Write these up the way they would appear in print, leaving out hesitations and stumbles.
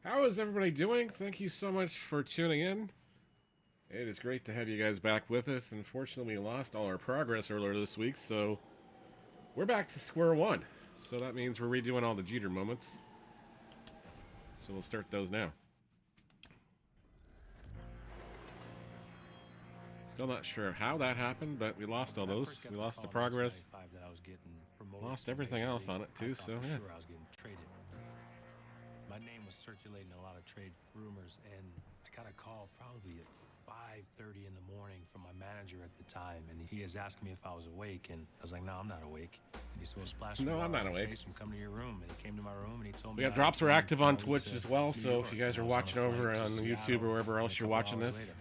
How is everybody doing? Thank you so much for tuning in. It is great to have you guys back with us. Unfortunately, we lost all our progress earlier this week, so we're back to square one. So that means we're redoing all the Jeter moments. So we'll start those now. Still not sure how that happened, but we lost all those. We lost the progress. Lost everything else on it too, so yeah. I was getting traded. My name was circulating a lot of trade rumors, and I got a call probably at 5:30 in the morning from my manager at the time, and he is asking me if I was awake, and I was like, no, I'm not awake. And he said, well, splash no, I'm not awake. From come to your room, and he came to my room, and he told me. We got drops are active on Twitch as well, so if you guys are watching over on YouTube or wherever else you're watching this,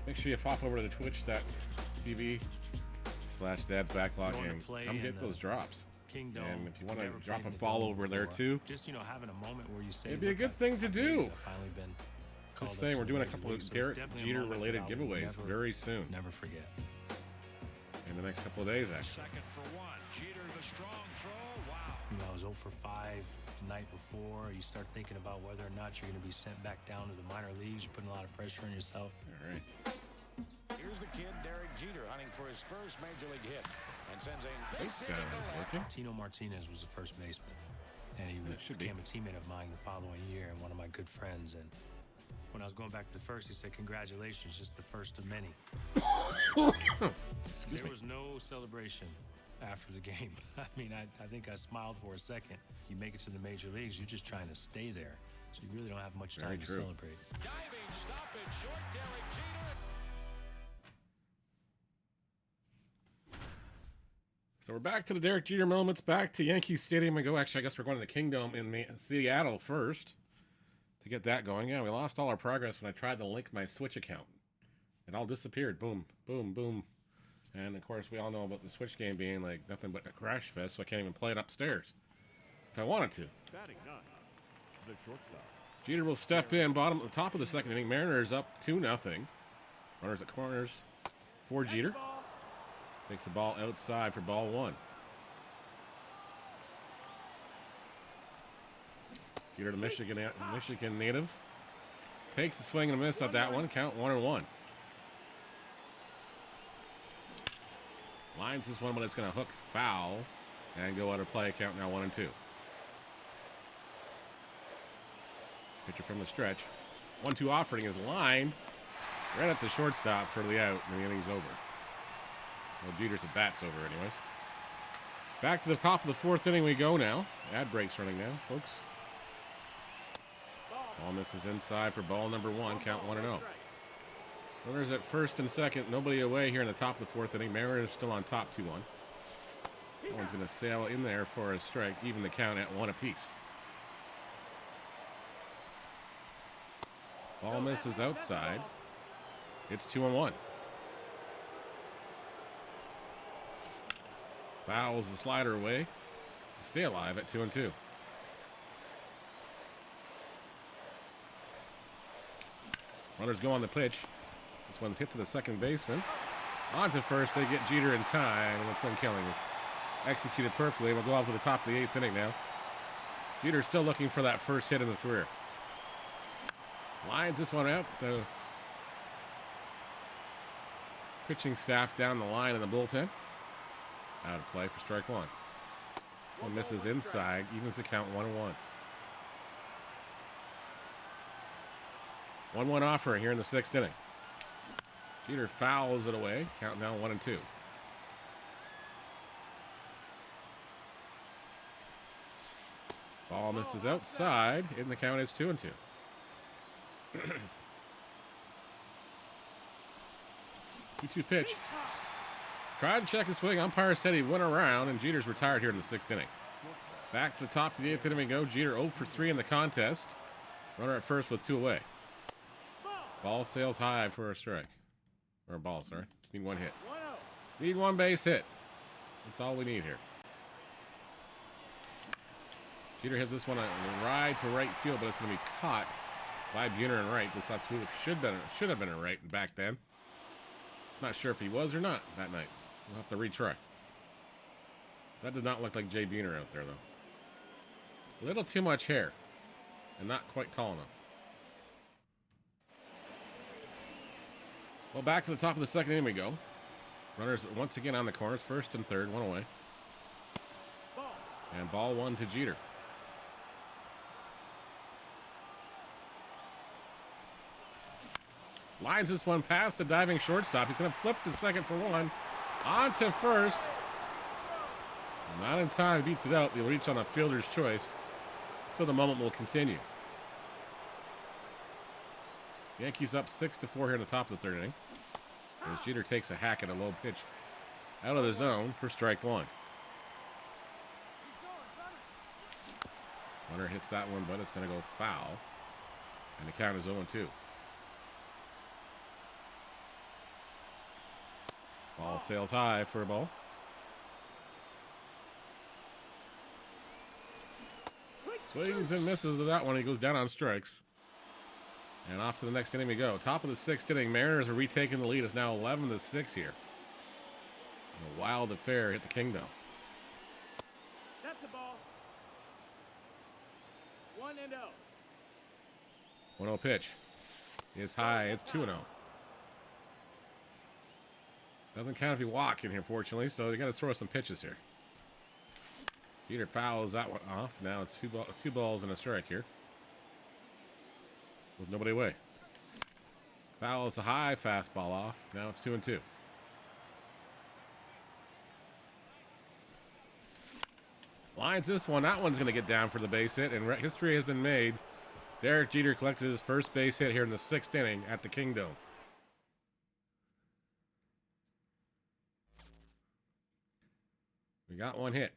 make sure you pop over to twitch.tv/Dad's Backlog and come get those drops. Kingdom, and if you want to drop a fall over there too, just having a moment where you say it'd be a good thing to do. Just saying, we're doing a couple of Derek Jeter related giveaways very soon. Never forget. In the next couple of days, actually. Second for one. Jeter, the strong throw. Wow. I was 0 for 5 the night before. You start thinking about whether or not you're going to be sent back down to the minor leagues. You're putting a lot of pressure on yourself. All right. Here's the kid, Derek Jeter, hunting for his first major league hit, and sends a base hit. Tino Martinez was the first baseman, and he became a teammate of mine the following year and one of my good friends. And when I was going back to the first, he said, congratulations, just the first of many. There was no celebration after the game. I mean, I think I smiled for a second. You make it to the major leagues, you're just trying to stay there, so you really don't have much time to celebrate. Diving stoppage, short Derek Jeter. So we're back to the Derek Jeter moments, back to Yankee Stadium and go. Actually, I guess we're going to the Kingdom in Seattle first to get that going. Yeah, we lost all our progress when I tried to link my Switch account. It all disappeared. Boom, boom, boom. And, of course, we all know about the Switch game being like nothing but a crash fest, so I can't even play it upstairs if I wanted to. Batting ninth, the shortstop. Jeter will step in, top of the second inning. Mariners up 2-0. Runners at corners for Jeter. Takes the ball outside for ball one. Jeter, the Michigan native, takes a swing and a miss at that one. Count 1-1. Lines this one, but it's going to hook foul and go out of play. Count now 1-2. Pitcher from the stretch. 1-2 offering is lined right at the shortstop for the out, and the inning's over. Well, Jeter's at bat's over anyways. Back to the top of the fourth inning we go now. Ad break's running now, folks. Ball misses inside for ball number one. Count 1-0. Runners at first and second. Nobody away here in the top of the fourth inning. Mariners still on top 2-1. That one's going to sail in there for a strike. Even the count at 1 apiece. Ball misses outside. It's 2-1. Fouls the slider away. Stay alive at 2-2. Runners go on the pitch. This one's hit to the second baseman. On to first. They get Jeter in time. And the twin killing is executed perfectly. We'll go off to the top of the 8th inning now. Jeter's still looking for that first hit in the career. Lines this one out. The pitching staff down the line in the bullpen. Out of play for strike one. One misses inside, evens the count 1-1. 1-1 offer here in the 6th inning. Jeter fouls it away, count now 1-2. Ball misses outside, and the count is 2-2. 2-2 pitch. Tried to check his swing. Umpire said he went around, and Jeter's retired here in the 6th inning. Back to the top to the 8th inning we go. Jeter 0 for 3 in the contest. Runner at first with 2 away. Ball sails high for a strike. Or a ball, sorry. Just need one hit. Need one base hit. That's all we need here. Jeter has this one a ride to right field, but it's going to be caught by Buhner in right. This should have been a right back then. Not sure if he was or not that night. We'll have to retry. That did not look like Jay Buhner out there, though. A little too much hair. and not quite tall enough. Well, back to the top of the second inning we go. Runners once again on the corners, first and third, one away. And ball one to Jeter. Lines this one past the diving shortstop. He's going to flip the second for one. On to first. Not in time. Beats it out. He'll reach on a fielder's choice. So the moment will continue. Yankees up 6-4 here in the top of the third inning. As Jeter takes a hack at a low pitch out of the zone for strike one. Runner hits that one, but it's going to go foul. And the count is 0-2. Ball sails high for a ball. Swings and misses to that one. He goes down on strikes. And off to the next inning we go. Top of the sixth inning. Mariners are retaking the lead. It's now 11-6 here. And a wild affair hit the Kingdom. That's the ball. 1-0. 1-0 pitch. It's high. It's 2-0. Doesn't count if you walk in here, fortunately, so you got to throw some pitches here. Jeter fouls that one off. Now it's two balls and a strike here. With nobody away. Fouls the high fastball off. Now it's 2-2. Lines this one. That one's going to get down for the base hit, and history has been made. Derek Jeter collected his first base hit here in the sixth inning at the Kingdom. We got one hit.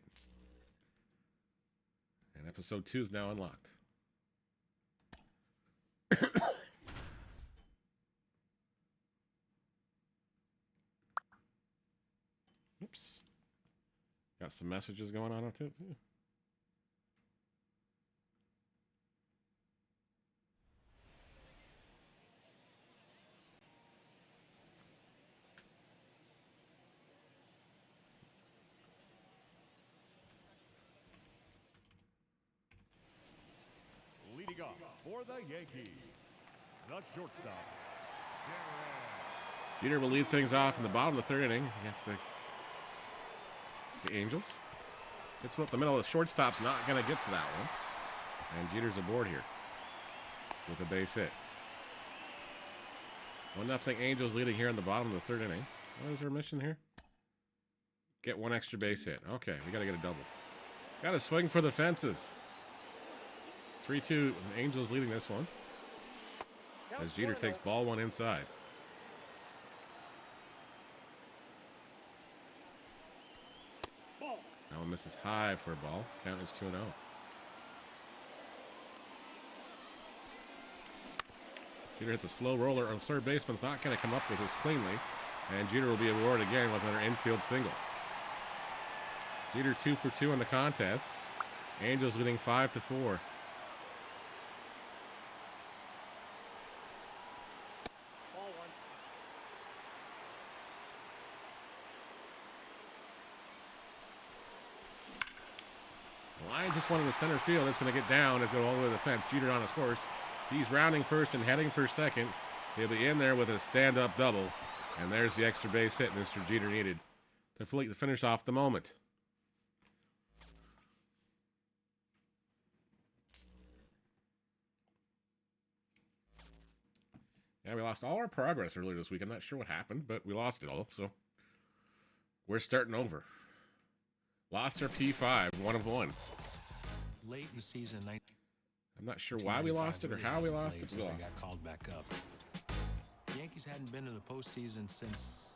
And episode 2 is now unlocked. Oops. Got some messages going on too. Leading off for the Yankees, the shortstop. Jeter will lead things off in the bottom of the third inning against the Angels. It's what the middle of the shortstop's not going to get to that one. And Jeter's aboard here with a base hit. 1-0 Angels leading here in the bottom of the third inning. What is our mission here? Get one extra base hit. Okay, we got to get a double. Got to swing for the fences. 3-2 Angels leading this one. As Jeter takes ball one inside. That one misses high for a ball. Count is 2-0. Jeter hits a slow roller. On third baseman's not going to come up with this cleanly. And Jeter will be awarded again with another infield single. Jeter 2 for 2 in the contest. Angels leading 5-4. Line just one in the center field. It's going to get down and go all the way to the fence. Jeter on his horse. He's rounding first and heading for second. He'll be in there with a stand-up double. And there's the extra base hit Mr. Jeter needed to finish off the moment. Yeah, we lost all our progress earlier this week. I'm not sure what happened, but we lost it all. So we're starting over. Lost our P5, 1 of 1. Late in the season, I'm not sure why we lost it or how we lost it. We lost. I got called back up. The Yankees hadn't been to the postseason since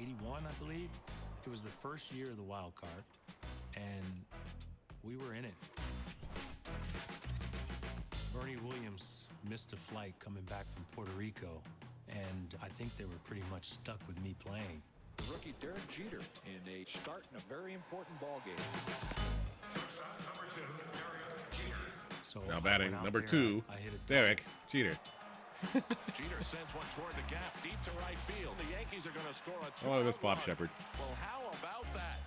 '81, I believe. It was the first year of the wild card, and we were in it. Bernie Williams missed a flight coming back from Puerto Rico, and I think they were pretty much stuck with me playing. The rookie Derek Jeter in a start in a very important ball game. So Now batting number there, 2, I hit a Derek Jeter. Jeter sends one toward the gap, deep to right field. The Yankees are going to score a Oh, this two-run Bob run. Shepard. Well, how about that?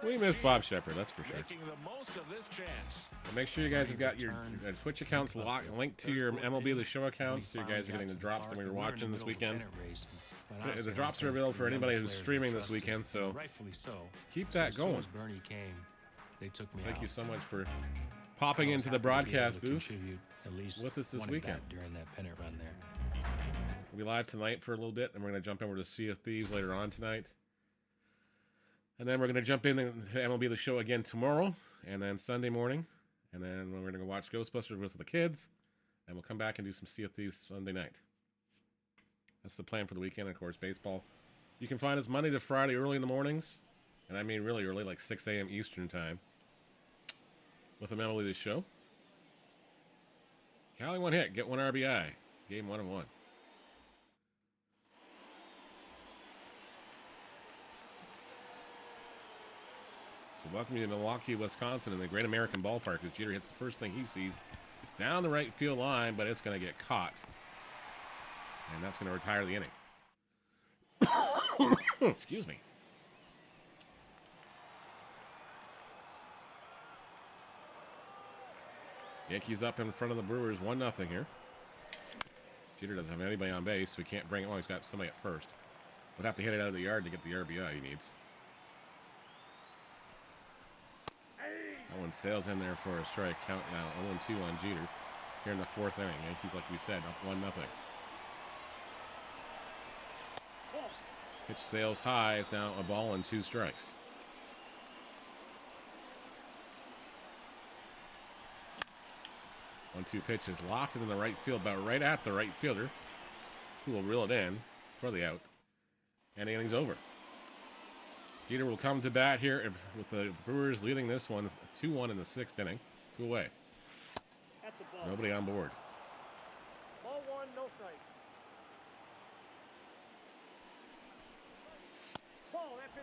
We miss Bob Shepard, that's for sure. Making the most of this chance. But make sure you guys have got your Twitch accounts linked to your MLB The Show accounts, so you guys are getting the drops that we were watching this weekend. The drops are available for anybody who's streaming this weekend, so keep that going. Thank you so much for popping into the broadcast booth with us this weekend. During that pennant run there. We'll be live tonight for a little bit, and we're going to jump over to Sea of Thieves later on tonight. And then we're going to jump into MLB The Show again tomorrow, and then Sunday morning. And then we're going to go watch Ghostbusters with the kids, and we'll come back and do some Sea of Thieves Sunday night. That's the plan for the weekend, of course, baseball. You can find us Monday to Friday early in the mornings, and I mean really early, like 6 a.m. Eastern time, with the MLB The Show. Cali 1 hit, get 1 RBI. Game 1-1. So welcome you to Milwaukee, Wisconsin, in the Great American Ballpark. As Jeter hits the first thing he sees down the right field line, but it's going to get caught. And that's going to retire the inning. Excuse me. Yankees up in front of the Brewers, 1-0 here. Jeter doesn't have anybody on base, so he can't bring it. Well, he's got somebody at first. Would have to hit it out of the yard to get the RBI he needs. That one sails in there for a strike. Count now 0-2 on Jeter here in the 4th inning. Yankees, like we said, up 1-0. Pitch sails high. It's now a ball and 2 strikes. One-two pitch is lofted in the right field, about right at the right fielder, who will reel it in for the out. And the inning's over. Jeter will come to bat here with the Brewers leading this one 2-1 in the 6th inning. 2 away. Nobody on board. Ball 1, no strike.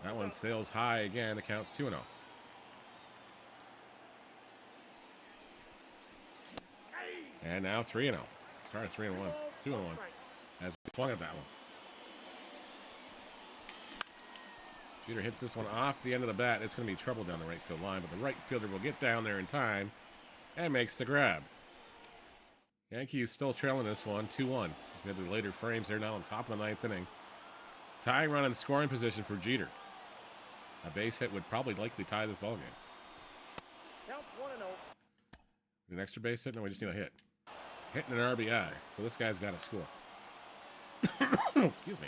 That one sails high again. The count's 2-0. And now 3-0. Sorry, 3-1. 2-1. As we swung at that one. Jeter hits this one off the end of the bat. It's going to be trouble down the right field line, but the right fielder will get down there in time and makes the grab. Yankees still trailing this one, 2-1. We have the later frames there now on top of the 9th inning. Tying run in scoring position for Jeter. A base hit would probably likely tie this ball game. Count 1-0. An extra base hit? No, we just need a hit. Hitting an RBI. So this guy's got to score. Excuse me.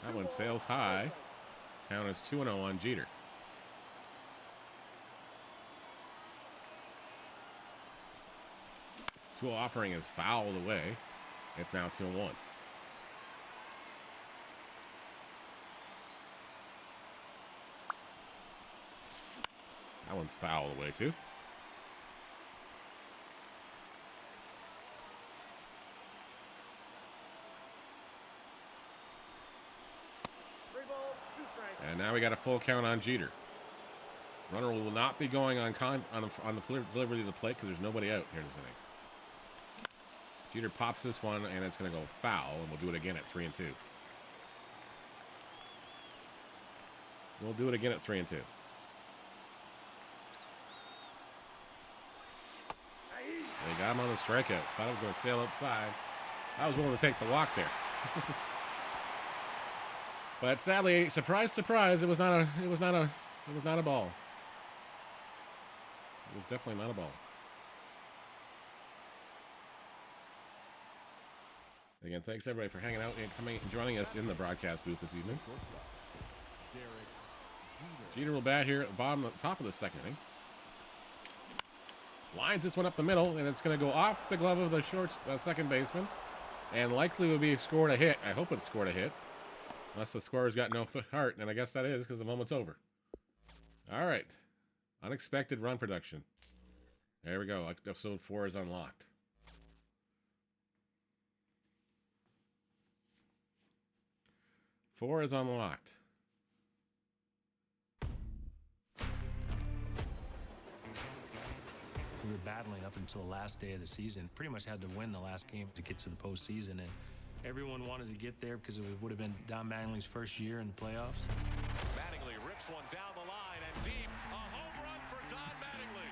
That one sails high. Count is 2-0 on Jeter. Tool offering is fouled away. It's now 2-1. That one's fouled away too. And now we got a full count on Jeter. Runner will not be going on the delivery to the plate because there's nobody out here this inning. Jeter pops this one, and it's going to go foul, and we'll do it again at 3-2. We'll do it again at 3-2. They got him on the strikeout. Thought it was going to sail outside. I was willing to take the walk there. But sadly, surprise, surprise, it was not a ball. It was definitely not a ball. Again, thanks everybody for hanging out and coming and joining us in the broadcast booth this evening. Jeter will bat here at the top of the 2nd inning. Lines this one up the middle, and it's going to go off the glove of the second baseman, and likely will be scored a hit. I hope it's scored a hit. Unless the scorer's got no heart, and I guess that is because the moment's over. All right. Unexpected run production. There we go. Episode 4 is unlocked. Four is unlocked. We were battling up until the last day of the season. Pretty much had to win the last game to get to the postseason, and Everyone wanted to get there because it would have been Don Mattingly's first year in the playoffs. Mattingly rips one down the line and deep. A home run for Don Mattingly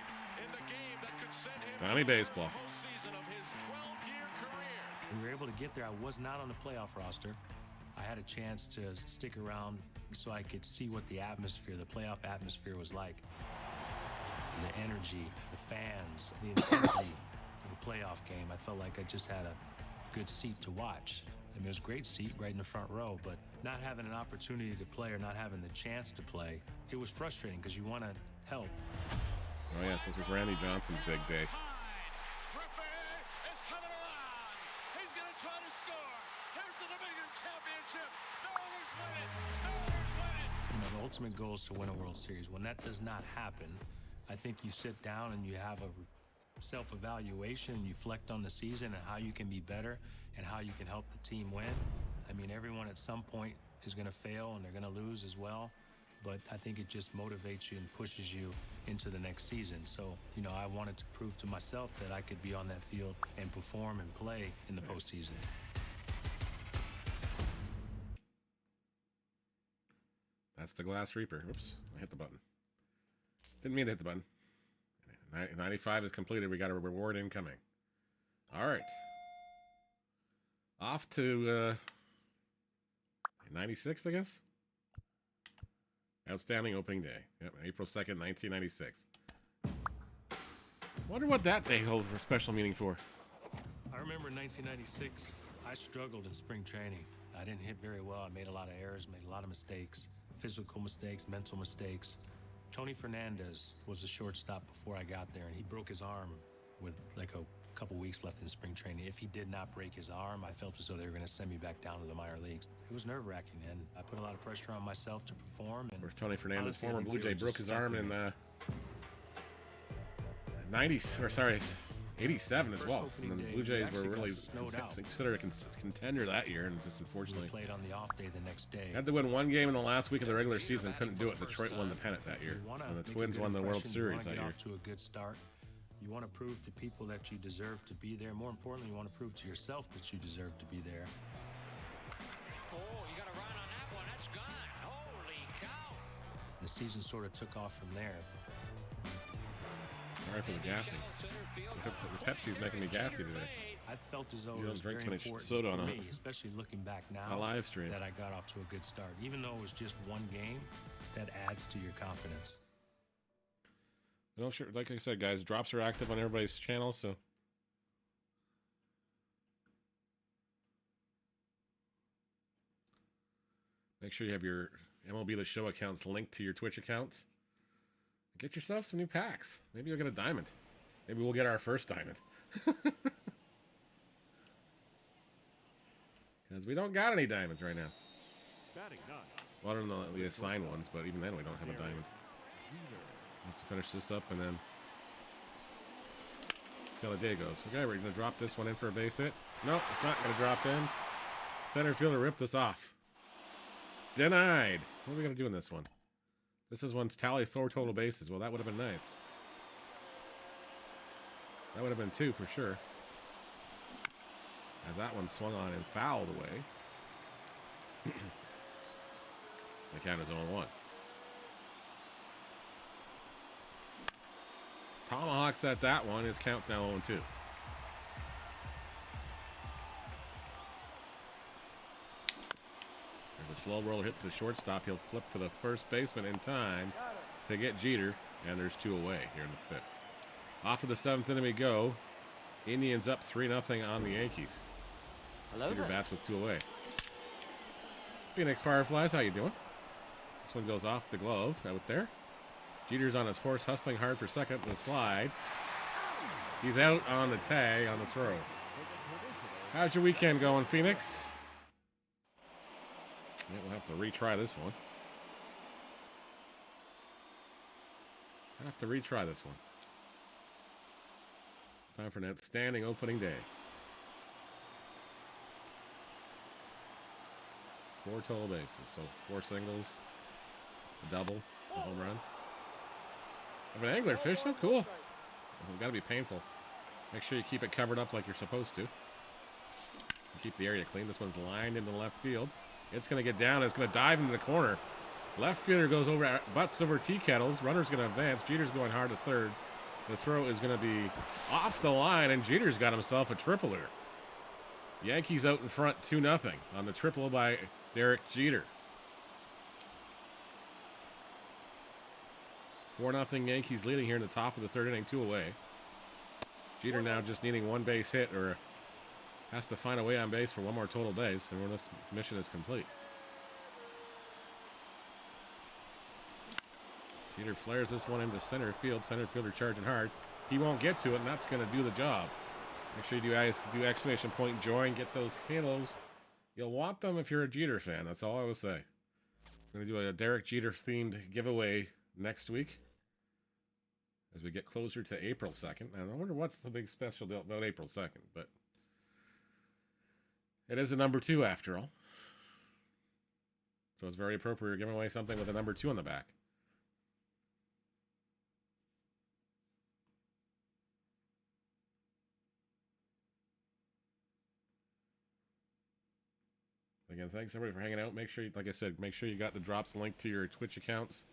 in the game that could send him Donnie to the Baseball. first postseason of his 12-year career. We were able to get there. I was not on the playoff roster. I had a chance to stick around so I could see what the atmosphere, the playoff atmosphere was like. The energy, the fans, the intensity of a playoff game. I felt like I just had a good seat to watch. I mean, it was a great seat right in the front row, but not having an opportunity to play or not having the chance to play, it was frustrating because you want to help. Oh, yes, this was Randy Johnson's big day. Referee is coming around. He's going to try to score. Here's the division championship. Mariners win it. Mariners win it. You know, the ultimate goal is to win a World Series. When that does not happen, I think you sit down and you have a self-evaluation and you reflect on the season and how you can be better and how you can help the team win. I mean, everyone at some point is going to fail and they're going to lose as well, but I think it just motivates you and pushes you into the next season. So, you know, I wanted to prove to myself that I could be on that field and perform and play in the postseason. That's the Glass Reaper. Oops, I hit the button. Didn't mean to hit the button. 95 is completed. We got a reward incoming. All right. Off to 96, I guess. Outstanding opening day. Yep, April 2nd, 1996. Wonder what that day holds for special meaning for. I remember in 1996, I struggled in spring training. I didn't hit very well. I made a lot of errors, made a lot of mistakes, physical mistakes, mental mistakes. Tony Fernandez was the shortstop before I got there, and he broke his arm with like a couple weeks left in spring training. If he did not break his arm, I felt as though they were going to send me back down to the minor leagues. It was nerve-wracking, and I put a lot of pressure on myself to perform. And Where's Tony Fernandez, honestly, I former think Blue we Jay, were broke just his arm stuck in it. 87 as First well. opening And the day, Blue we Jays were actually got really snowed out. considered a contender that year, and just We unfortunately played on the off day the next day. had to win one game in the last week of the regular season. Couldn't do it. Detroit won the pennant that year, and the Twins won the World Series that You year. want to get off to a good start. You want to prove to people that you deserve to be there. More importantly, you want to prove to yourself that you deserve to be there. Oh, you got a run on that one. That's gone. Holy cow. The season sort of took off from there. Sorry for the gassing. The Pepsi's making me gassy today. I felt as though You it don't was drink very too much important soda for on me, especially looking back now, a live stream. that I got off to a good start. Even though it was just one game, that adds to your confidence. No, sure. Like I said, guys, drops are active on everybody's channel, so. Make sure you have your MLB The Show accounts linked to your Twitch accounts. Get yourself some new packs. Maybe you'll get a diamond. Maybe we'll get our first diamond. Because we don't got any diamonds right now. Batting nine. Well, other than the assigned ones, but even then we don't have a diamond. Let's finish this up and then see how the day goes. Okay, we're going to drop this one in for a base hit. Nope, it's not going to drop in. Center fielder ripped us off. Denied. What are we going to do in this one? This is one's tally 4 total bases. Well, that would have been nice. That would have been 2 for sure. As that one swung on and fouled away. The count is 0-1. Tomahawks at that one. His count's now 0-2. There's a slow roller hit to the shortstop. He'll flip to the first baseman in time to get Jeter. And there's 2 away here in the 5th. Off to the 7th inning we go. Indians up 3-0 on the Yankees. Hello Jeter there. bats with 2 away. Phoenix Fireflies, how you doing? This one goes off the glove out there. Jeter's on his horse, hustling hard for second. The slide. He's out on the tag on the throw. How's your weekend going, Phoenix? Yeah, we'll have to retry this one. I'll have to retry this one. Time for an outstanding opening day. 4 total bases, so 4 singles, a double, a home run. I have an anglerfish, so cool. It's got to be painful. Make sure you keep it covered up like you're supposed to. keep the area clean. This one's lined into left field. It's going to get down. It's going to dive into the corner. Left fielder goes over, butts over tea kettles. Runner's going to advance. Jeter's going hard to third. The throw is going to be off the line, and Jeter's got himself a tripler. Yankees out in front 2-0 on the triple by Derek Jeter. 4-0 Yankees leading here in the top of the third inning, 2 away. Jeter now just needing one base hit, or has to find a way on base for one more total base, and when this mission is complete. Jeter flares this one into center field. Center fielder charging hard. He won't get to it, and that's going to do the job. Make sure you do exclamation point joy and get those halos. You'll want them if you're a Jeter fan. That's all I will say. I'm going to do a Derek Jeter themed giveaway next week as we get closer to April 2nd. And I wonder what's the big special deal about April 2nd, but it is a number 2 after all. So it's very appropriate. We're giving away something with a number 2 on the back. Again, thanks everybody for hanging out. Make sure, like I said, make sure you got the drops linked to your Twitch accounts.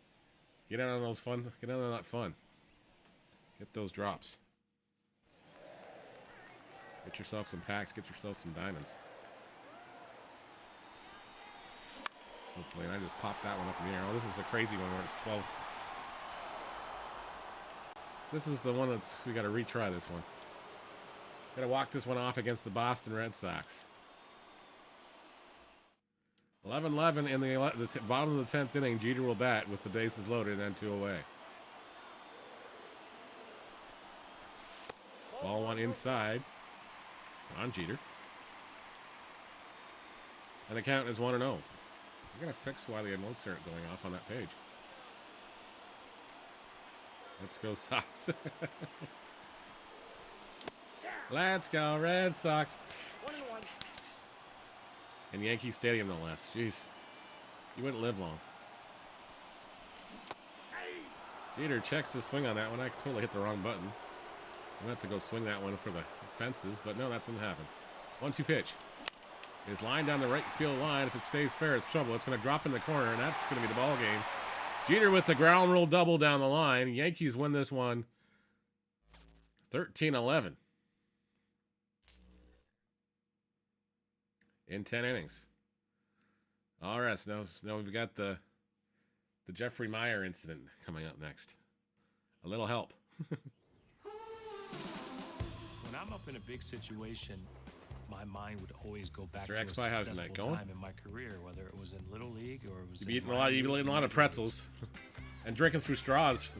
Get out on those fun. Get out on that fun. Get those drops. Get yourself some packs. Get yourself some diamonds. Hopefully, and I just popped that one up in the air. Oh, this is the crazy one where it's 12. This is the one that's, we got to retry this one. Got to walk this one off against the Boston Red Sox. 11-11 in the bottom of the 10th inning. Jeter will bat with the bases loaded and 2 away. Ball one inside on Jeter. And the count is 1-0. I'm going to fix why the emotes aren't going off on that page. Let's go Sox. Let's go Red Sox. In Yankee Stadium, no less. Jeez. You wouldn't live long. Jeter checks the swing on that one. I totally hit the wrong button. I'm going to have to go swing that one for the fences, but no, that didn't happen. 1-2 pitch. Is lined down the right field line. If it stays fair, it's trouble. It's going to drop in the corner, and that's going to be the ball game. Jeter with the ground rule double down the line. Yankees win this one 13-11. In 10 innings. All right, so now we've got the Jeffrey Meyer incident coming up next. A little help. When I'm up in a big situation, my mind would always go back Mr. to a X-Pie, how's your successful night going? time in my career, whether it was in Little League or it was You've eaten a lot of pretzels and drinking through straws,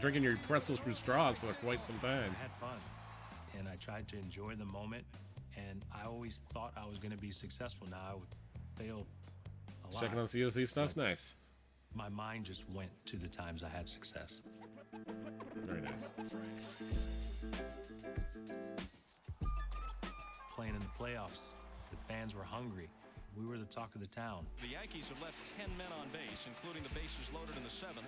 drinking your pretzels through straws for quite some time. I had fun, and I tried to enjoy the moment, and I always thought I was going to be successful. Now I would fail a lot. Checking on COC stuff? Nice. My mind just went to the times I had success. Very nice. Playing in the playoffs, the fans were hungry. We were the talk of the town. The Yankees have left 10 men on base, including the bases loaded in the 7th.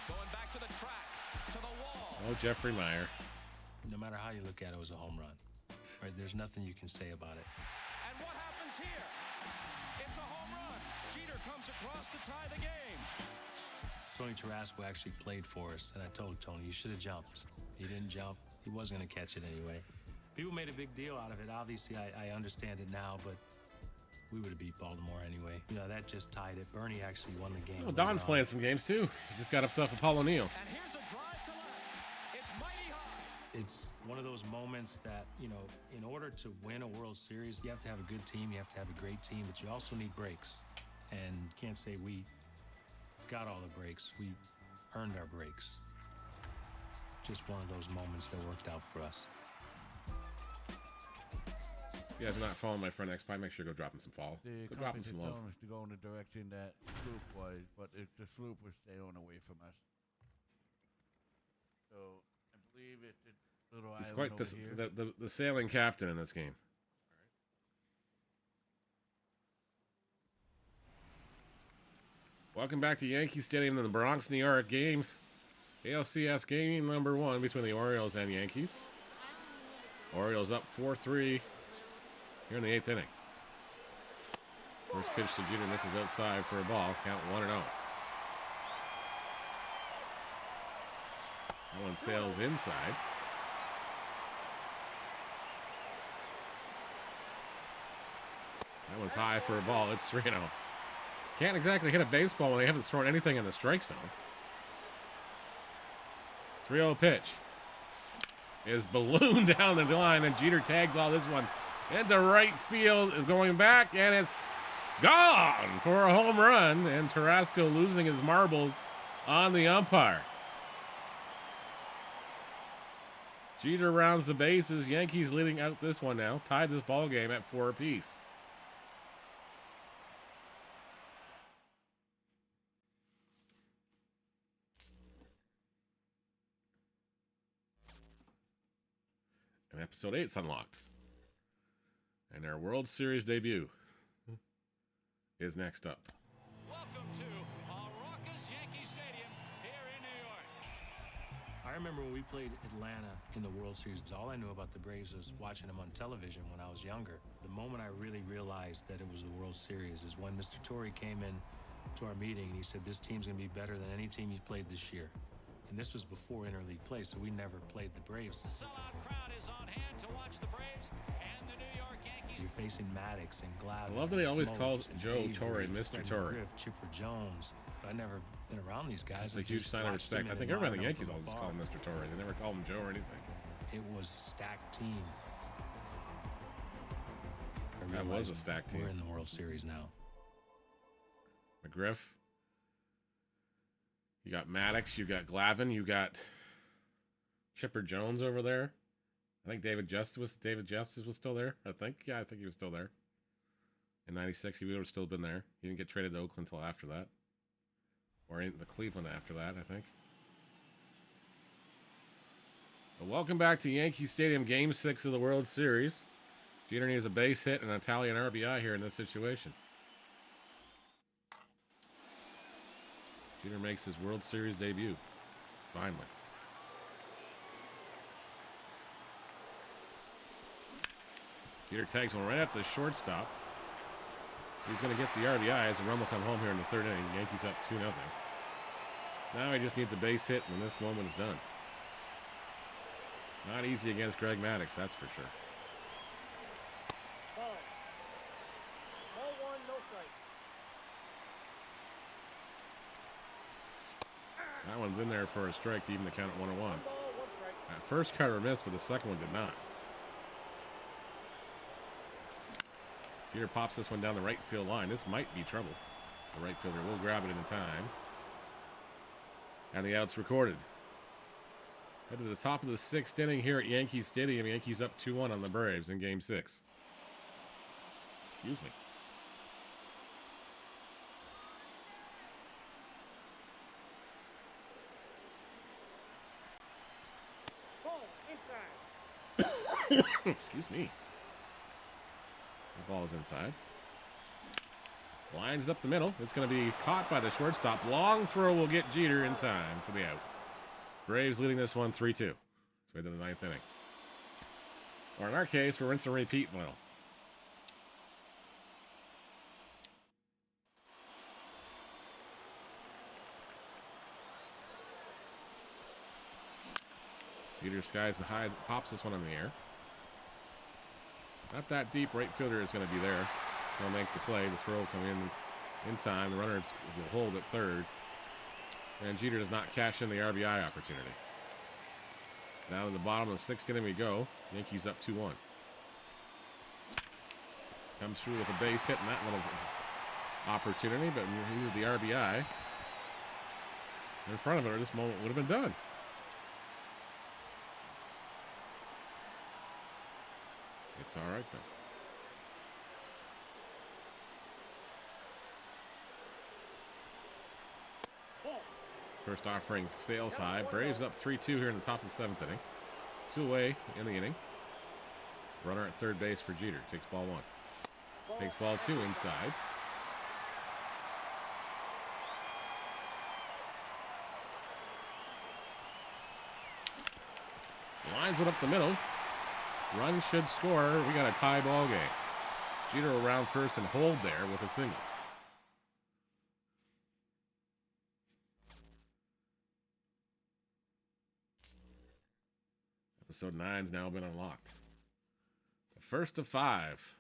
Going back to the track, to the wall. Oh, Jeffrey Meyer. No matter how you look at it, it was a home run. Right? There's nothing you can say about it. And what happens here? It's a home run. Jeter comes across to tie the game. Tony Tarasco actually played for us, and I told Tony, you should have jumped. He didn't jump. He wasn't going to catch it anyway. People made a big deal out of it. Obviously, I understand it now, but we would have beat Baltimore anyway. You know, that just tied it. Bernie actually won the game. Oh, Don's playing some games, too. He just got himself a Paulo Neal. And here's a drive to left. It's mighty high. It's one of those moments that, you know, in order to win a World Series, you have to have a good team, you have to have a great team, but you also need breaks. And you can't say we got all the breaks. We earned our breaks. Just one of those moments that worked out for us. If you guys are not following my friend X-Pie, make sure you go drop him some follow. Go drop him some love. Us to go in the direction that Sloop was, but the Sloop was staying away from us. So I believe it's a little He's island quite over here. the sailing captain in this game. Welcome back to Yankee Stadium in the Bronx, New York. Games. ALCS game number 1 between the Orioles and Yankees. Orioles up 4-3 here here in the 8th inning. First pitch to Jeter misses outside for a ball. Count 1-0. That one sails inside. That one's high for a ball. It's 3-0. Can't exactly hit a baseball when they haven't thrown anything in the strike zone. 3-0 pitch is ballooned down the line, and Jeter tags all this one into right field, going back, and it's gone for a home run, and Tarasco losing his marbles on the umpire. Jeter rounds the bases. Yankees leading out this one now. Tied this ball game at 4 apiece. And episode 8's unlocked. And our World Series debut is next up. Welcome to raucous Yankee Stadium here in New York. I remember when we played Atlanta in the World Series, all I knew about the Braves was watching them on television when I was younger. The moment I really realized that it was the World Series is when Mr. Torrey came in to our meeting and he said, this team's going to be better than any team you've played this year. And this was before interleague play, so we never played the Braves. The sellout crowd is on hand to watch the Braves and the New York Yankees. You're facing Maddox and Glavine. I love that he always Smoltz calls and Joe Avery, Torre Mr. Fred Torre. McGriff, Chipper Jones. But I've never been around these guys. It's a I huge just sign of watched respect. them I think and everybody in the admired Yankees them always from call him afar. Mr. Torre. They never call him Joe or anything. It was a stacked team. I That was a realized stacked team. We're in the World Series now. McGriff. You got Maddox. You got Glavine. You got Chipper Jones over there. I think David Justice was still there. I think he was still there. In '96, he would have still been there. He didn't get traded to Oakland until after that, or in the Cleveland after that, I think. But welcome back to Yankee Stadium, Game 6 of the World Series. Jeter needs a base hit and an Italian RBI here in this situation. Jeter makes his World Series debut, finally. Jeter tags one right at the shortstop. He's going to get the RBI as the run will come home here in the 3rd inning. Yankees up 2-0. Now he just needs a base hit, and this moment is done. Not easy against Greg Maddox, that's for sure. Ball 1, no strike. That one's in there for a strike to even the count at 1-1. 1 ball, 1 strike. That first cutter missed, but the second one did not. Jeter pops this one down the right field line. This might be trouble. The right fielder will grab it in time. And the out's recorded. Head to the top of the 6th inning here at Yankee Stadium. Yankees up 2-1 on the Braves in Game 6. Excuse me. Ball inside. Excuse me. The ball is inside. Lines up the middle. It's going to be caught by the shortstop. Long throw will get Jeter in time for the out. Braves leading this one 3-2. So we're to the 9th inning. Or in our case, we're rinse and repeat now. Jeter skies the high, pops this one in the air. Not that deep. Right fielder is going to be there. He'll make the play. The throw will come in time. The runner will hold at 3rd. And Jeter does not cash in the RBI opportunity. Now in the bottom of the 6th inning we go. Yankees up 2-1. Comes through with a base hit in that little opportunity, but he needed the RBI in front of it, or this moment would have been done. It's all right, though. First offering sails high. Braves up 3-2 here in the top of the 7th inning. 2 away in the inning. Runner at 3rd base for Jeter. Takes ball 1. Takes ball 2 inside. Lines one up the middle. Run should score. We got a tie ball game. Jeter will round first and hold there with a single. Episode 9's now been unlocked. The first of 5.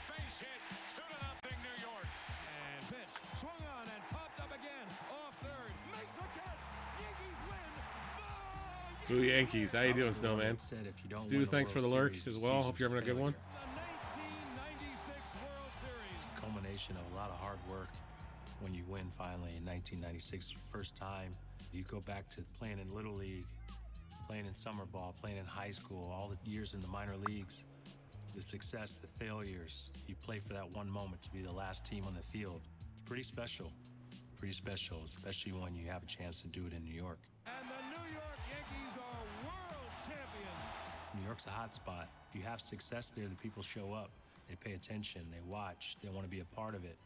Base hit, 2-0 New York. And pitch, swung on and popped up again. Off third, makes the catch. Yankees win. Boo Yankees. How you doing, Snowman? Said if you don't Stu, win the thanks for the World lurk Series, as the well. Hope you're season's having a good one. The 1996 World Series. It's a culmination of a lot of hard work when you win finally in 1996. First time you go back to playing in Little League, playing in summer ball, playing in high school, all the years in the minor leagues, the success, the failures. You play for that one moment to be the last team on the field. It's pretty special, especially when you have a chance to do it in New York. And the New York Yankees are world champions. New York's a hot spot. If you have success there, the people show up. They pay attention. They watch. They want to be a part of it.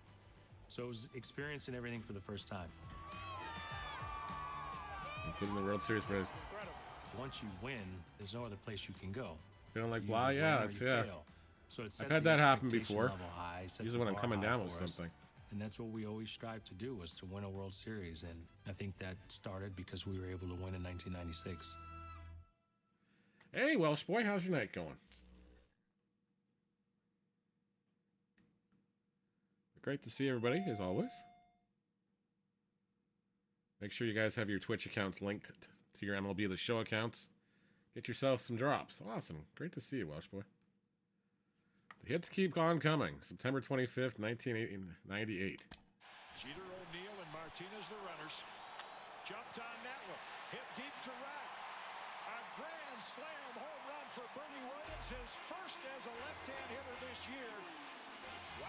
So it was experiencing everything for the first time. Including the World Series, bros. Once you win, there's no other place you can go. Feeling like You blah, either yeah, win or it's, you yeah. fail. So it set I've had the that happen expectation before. level high. It set Usually the when I'm bar coming high down with for us. something. And that's what we always strive to do, was to win a World Series. And I think that started because we were able to win in 1996. Hey, Welsh boy, how's your night going? Great to see everybody, as always. Make sure you guys have your Twitch accounts linked to your MLB The Show accounts. Get yourself some drops. Awesome. Great to see you, Welsh boy. The hits keep on coming. September 25th, 1998. Jeter, O'Neill, and Martinez the runners. Jumped on that one. Hit deep to right. A grand slam home run for Bernie Williams. His first as a left-hand hitter this year. Wow.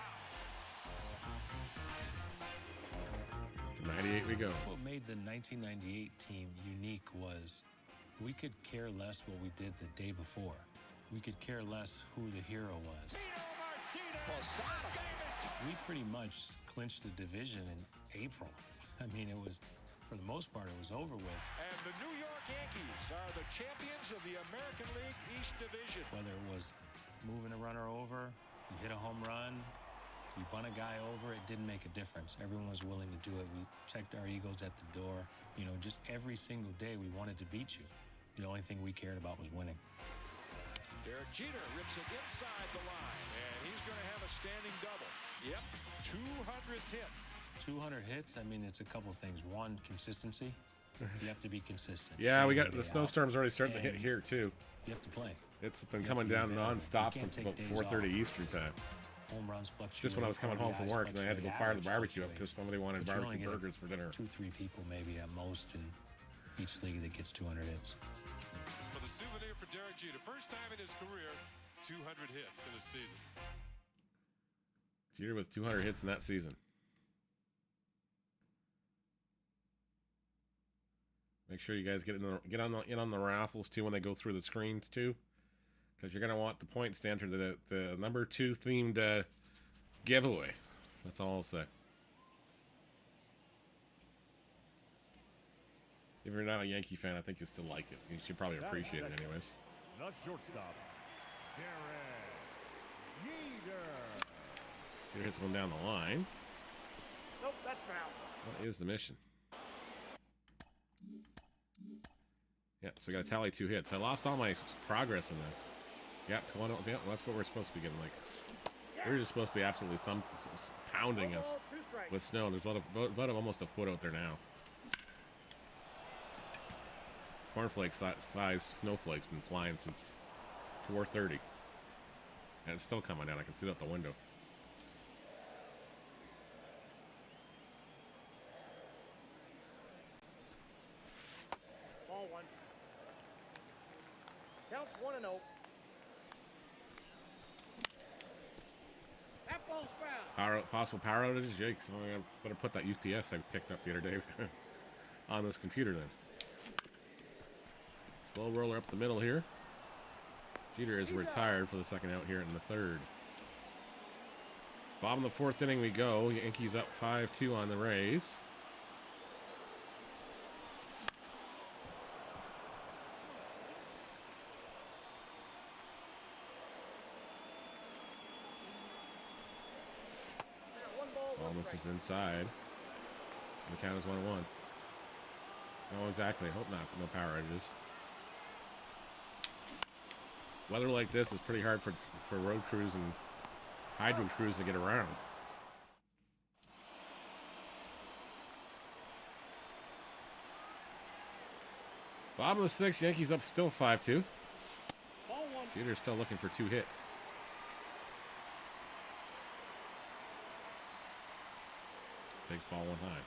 To 98 we go. What made the 1998 team unique was we could care less what we did the day before. We could care less who the hero was. We pretty much clinched the division in April. I mean, it was, for the most part, it was over with. And the New York Yankees are the champions of the American League East Division. Whether it was moving a runner over, you hit a home run, you bunt a guy over, it didn't make a difference. Everyone was willing to do it. We checked our egos at the door. You know, just every single day we wanted to beat you. The only thing we cared about was winning. Derek Jeter rips it inside the line, and he's going to have a standing double. Yep, 200th hit. 200 hits, I mean, it's a couple things. One, consistency. You have to be consistent. Yeah, we Day got in, the day out. snowstorm's already starting to hit And here, too. You have to play. It's been You coming have to down be available. non-stop You can't since about take days 4:30 off. Eastern time. Home runs fluctuate. Just when I was coming home from work, and I had to go fire the RBIs barbecue up fluctuate. because somebody wanted But you only barbecue get burgers for dinner. 2-3 people maybe at most in each league that gets 200 hits. For the souvenir for Derek Jeter, first time in his career, 200 hits in a season. Jeter with 200 hits in that season. Make sure you guys get on the raffles too when they go through the screens too, because you're gonna want the point stand for the number 2 themed giveaway. That's all I'll say. If you're not a Yankee fan, I think you still like it. You should probably appreciate it anyways. The shortstop, Derek Jeter. Jeter hits one down the line. Nope, that's foul. What is the mission? Yeah, so we got to tally 2 hits. I lost all my progress in this. Yeah, that's what we're supposed to be getting. Like, we're just supposed to be absolutely pounding us with snow. There's about almost a foot out there now. Cornflake size snowflakes been flying since 4:30, and it's still coming down. I can see it out the window. Ball 1. Counts 1-0. That ball's foul. Possible power outages? Yikes. I better put that UPS I picked up the other day on this computer then. Slow roller up the middle here. Jeter is retired for the second out here in the 3rd. Bottom of the 4th inning we go. Yankees up 5-2 on the Rays. Bounces inside. The count is 1-1. No, exactly. Hope not. No power edges. Weather like this is pretty hard for road crews and hydro crews to get around. Bottom of the sixth, Yankees up still 5-2. Jeter's still looking for 2 hits. Takes ball 1 high.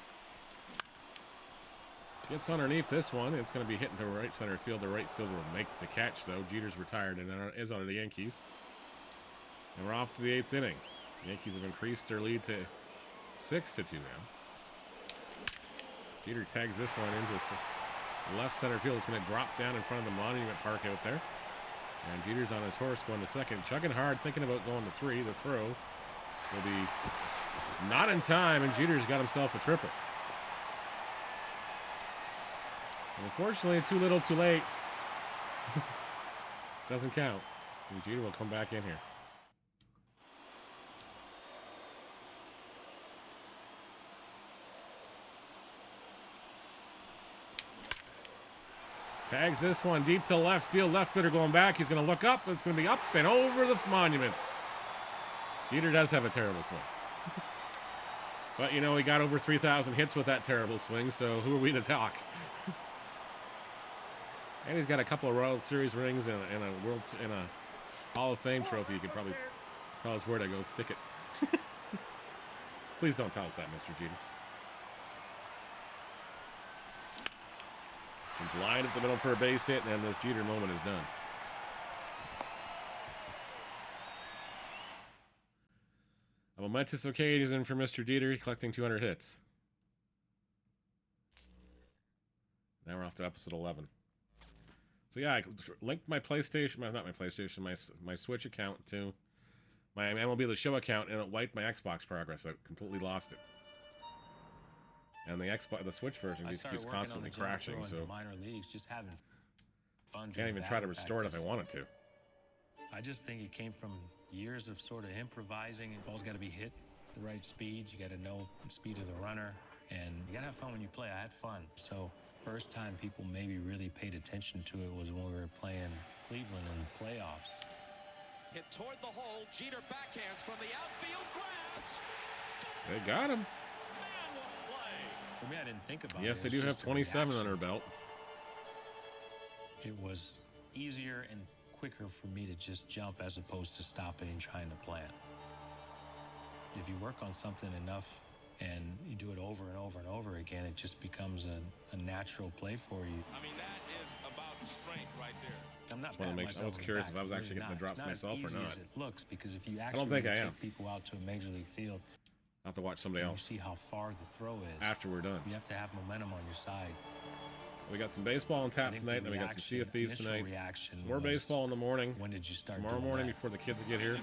Gets underneath this one. It's going to be hitting to right center field. The right fielder will make the catch, though. Jeter's retired and is on the Yankees. And we're off to the 8th inning. The Yankees have increased their lead to 6-2 now. Jeter tags this one into left center field. It's going to drop down in front of the Monument Park out there. And Jeter's on his horse going to second. Chugging hard, thinking about going to 3. The throw will be not in time, and Jeter's got himself a triple. Unfortunately, too little, too late. Doesn't count. And Jeter will come back in here. Tags this one deep to left field. Left fielder going back. He's going to look up. It's going to be up and over the monuments. Jeter does have a terrible swing. But, you know, he got over 3,000 hits with that terrible swing, so who are we to talk? And he's got a couple of World Series rings and a Hall of Fame trophy. You could probably tell us where to go stick it. Please don't tell us that, Mr. Jeter. He's lined up the middle for a base hit, and the Jeter moment is done. A momentous occasion for Mr. Jeter, collecting 200 hits. Now we're off to episode 11. So yeah, I linked my PlayStation, not my PlayStation, my Switch account to my MLB The Show account, and it wiped my Xbox progress. I completely lost it. And the Switch version just keeps constantly crashing, so minor leagues, just having fun. Can't even try to restore it if I wanted to. I just think it came from years of sort of improvising, and ball's got to be hit the right speed. You got to know the speed of the runner, and you got to have fun when you play. I had fun. So first time people maybe really paid attention to it was when we were playing Cleveland in the playoffs. Hit toward the hole. Jeter backhands from the outfield grass. They got him. Man, what a play. For me, I didn't think about it. Yes, they do have 27 on their belt. It was easier and quicker for me to just jump as opposed to stopping and trying to plan. If you work on something enough and you do it over and over and over again, it just becomes a natural play for you. I mean, that is about strength right there. I'm not I was curious if I was actually getting the drops myself or not. As it looks, because if you I actually don't think I am. take people out to a major league field, I'll have to watch somebody else. You see how far the throw is. After we're done. You have to have momentum on your side. We got some baseball on tap tonight, and we got some Sea of Thieves tonight. More baseball in the morning. When did you start tomorrow morning before the kids get here.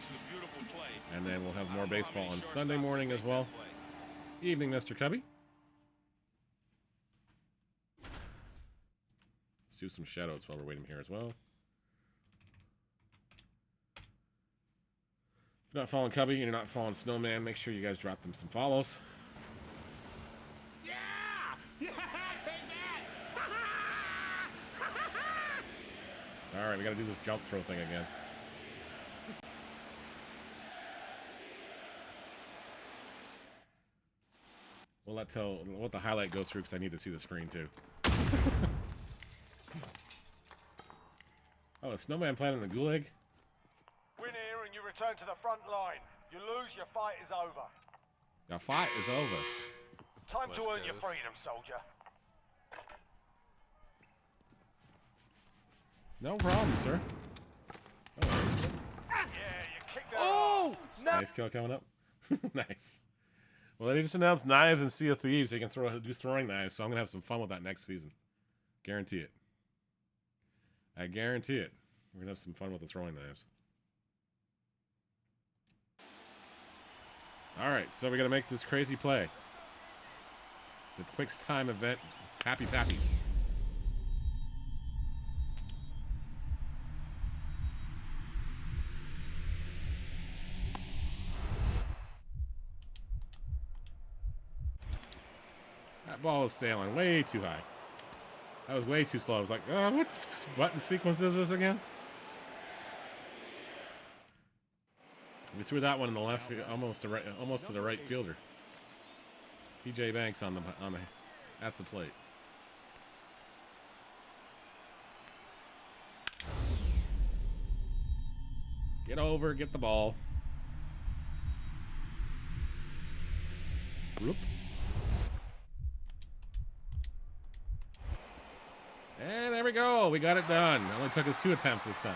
And then we'll have more baseball on Sunday morning as well. Evening, Mr. Cubby. Let's do some shoutouts while we're waiting here as well. If you're not following Cubby and you're not following Snowman, make sure you guys drop them some follows. Yeah! Yeah! All right, we got to do this jump throw thing again. We'll let the highlight go through because I need to see the screen too. Oh, is Snowman playing in the Gulag? Win here and you return to the front line. You lose, your fight is over. Your fight is over. Time to earn your freedom, soldier. No problem, sir. Yeah, you kicked their Oh! ass. Knife kill coming up. Nice. Well, they just announced Knives and Sea of Thieves. So you can do throwing knives, so I'm going to have some fun with that next season. Guarantee it. I guarantee it. We're going to have some fun with the throwing knives. All right, so we're going to make this crazy play. The Quicks Time event. Happy Tappies. That ball was sailing way too high. That was way too slow. I was like, oh, what button sequence is this again? We threw that one in the left, almost to the right fielder. PJ Banks at the plate. Get over, get the ball. Whoop. And there we go. We got it done. It only took us 2 attempts this time.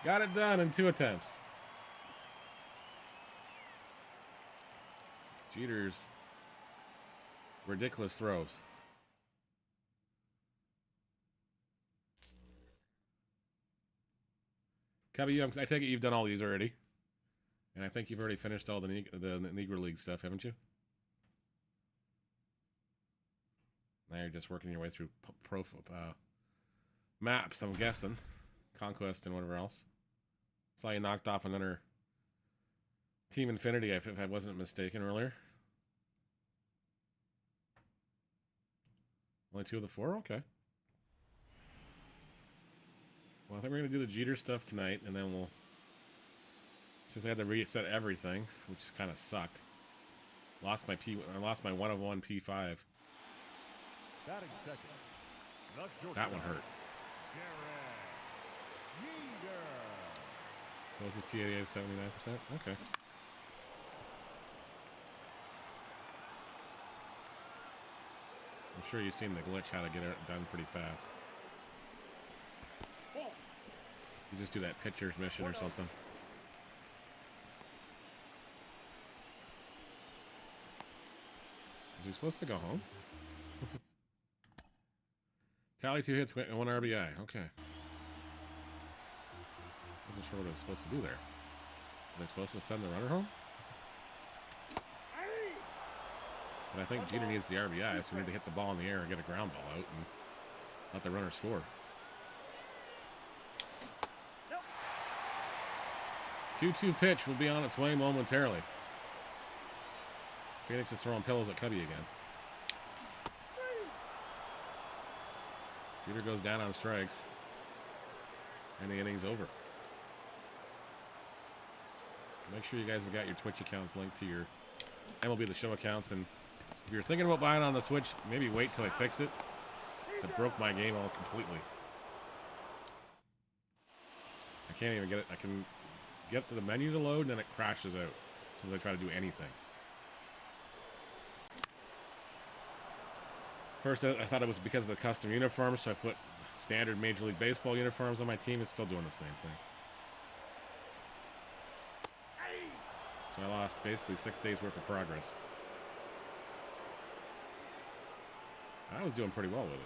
Got it done in 2 attempts. Jeter's ridiculous throws. Cubby, I take it you've done all these already. And I think you've already finished all the Negro League stuff, haven't you? Now you're just working your way through maps, I'm guessing. Conquest and whatever else. Saw you knocked off another Team Infinity, if I wasn't mistaken earlier. Only 2 of the 4? Okay. Well, I think we're going to do the Jeter stuff tonight, and then we'll... Since I had to reset everything, which kind of sucked. I lost my 1 of 1 P5. Batting second. That one hurt. What was his TLDR 79%? Okay. I'm sure you've seen the glitch how to get it done pretty fast. You just do that pitcher's mission or something. Is he supposed to go home? Tally 2 hits, 1 RBI. Okay. Wasn't sure what I was supposed to do there. Am I supposed to send the runner home? But I think Jeter needs the RBI, so we need to hit the ball in the air and get a ground ball out and let the runner score. 2-2 pitch will be on its way momentarily. Phoenix is throwing pillows at Cubby again. Jeter goes down on strikes. And the inning's over. Make sure you guys have got your Twitch accounts linked to your MLB The Show accounts. And if you're thinking about buying on the Switch, maybe wait till I fix it. It broke my game all completely. I can't even get it. I can get to the menu to load, and then it crashes out. So I try to do anything. First, I thought it was because of the custom uniforms, so I put standard Major League Baseball uniforms on my team. It's still doing the same thing. So I lost basically 6 days worth of progress. I was doing pretty well with it.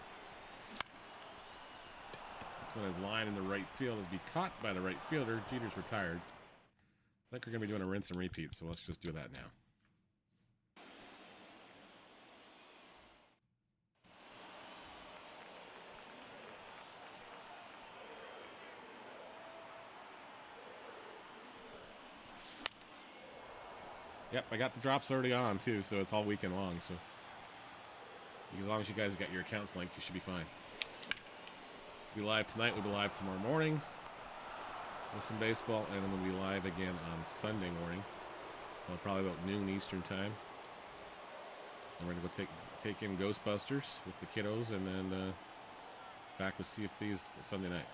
That's when his line in the right field is be caught by the right fielder. Jeter's retired. I think we're going to be doing a rinse and repeat, so let's just do that now. Yep, I got the drops already on, too, so it's all weekend long, so... As long as you guys got your accounts linked, you should be fine. We'll be live tonight, we'll be live tomorrow morning with some baseball, and then we'll be live again on Sunday morning. Well, probably about noon Eastern time. And we're going to go take in Ghostbusters with the kiddos, and then back with Sea of Thieves Sunday night.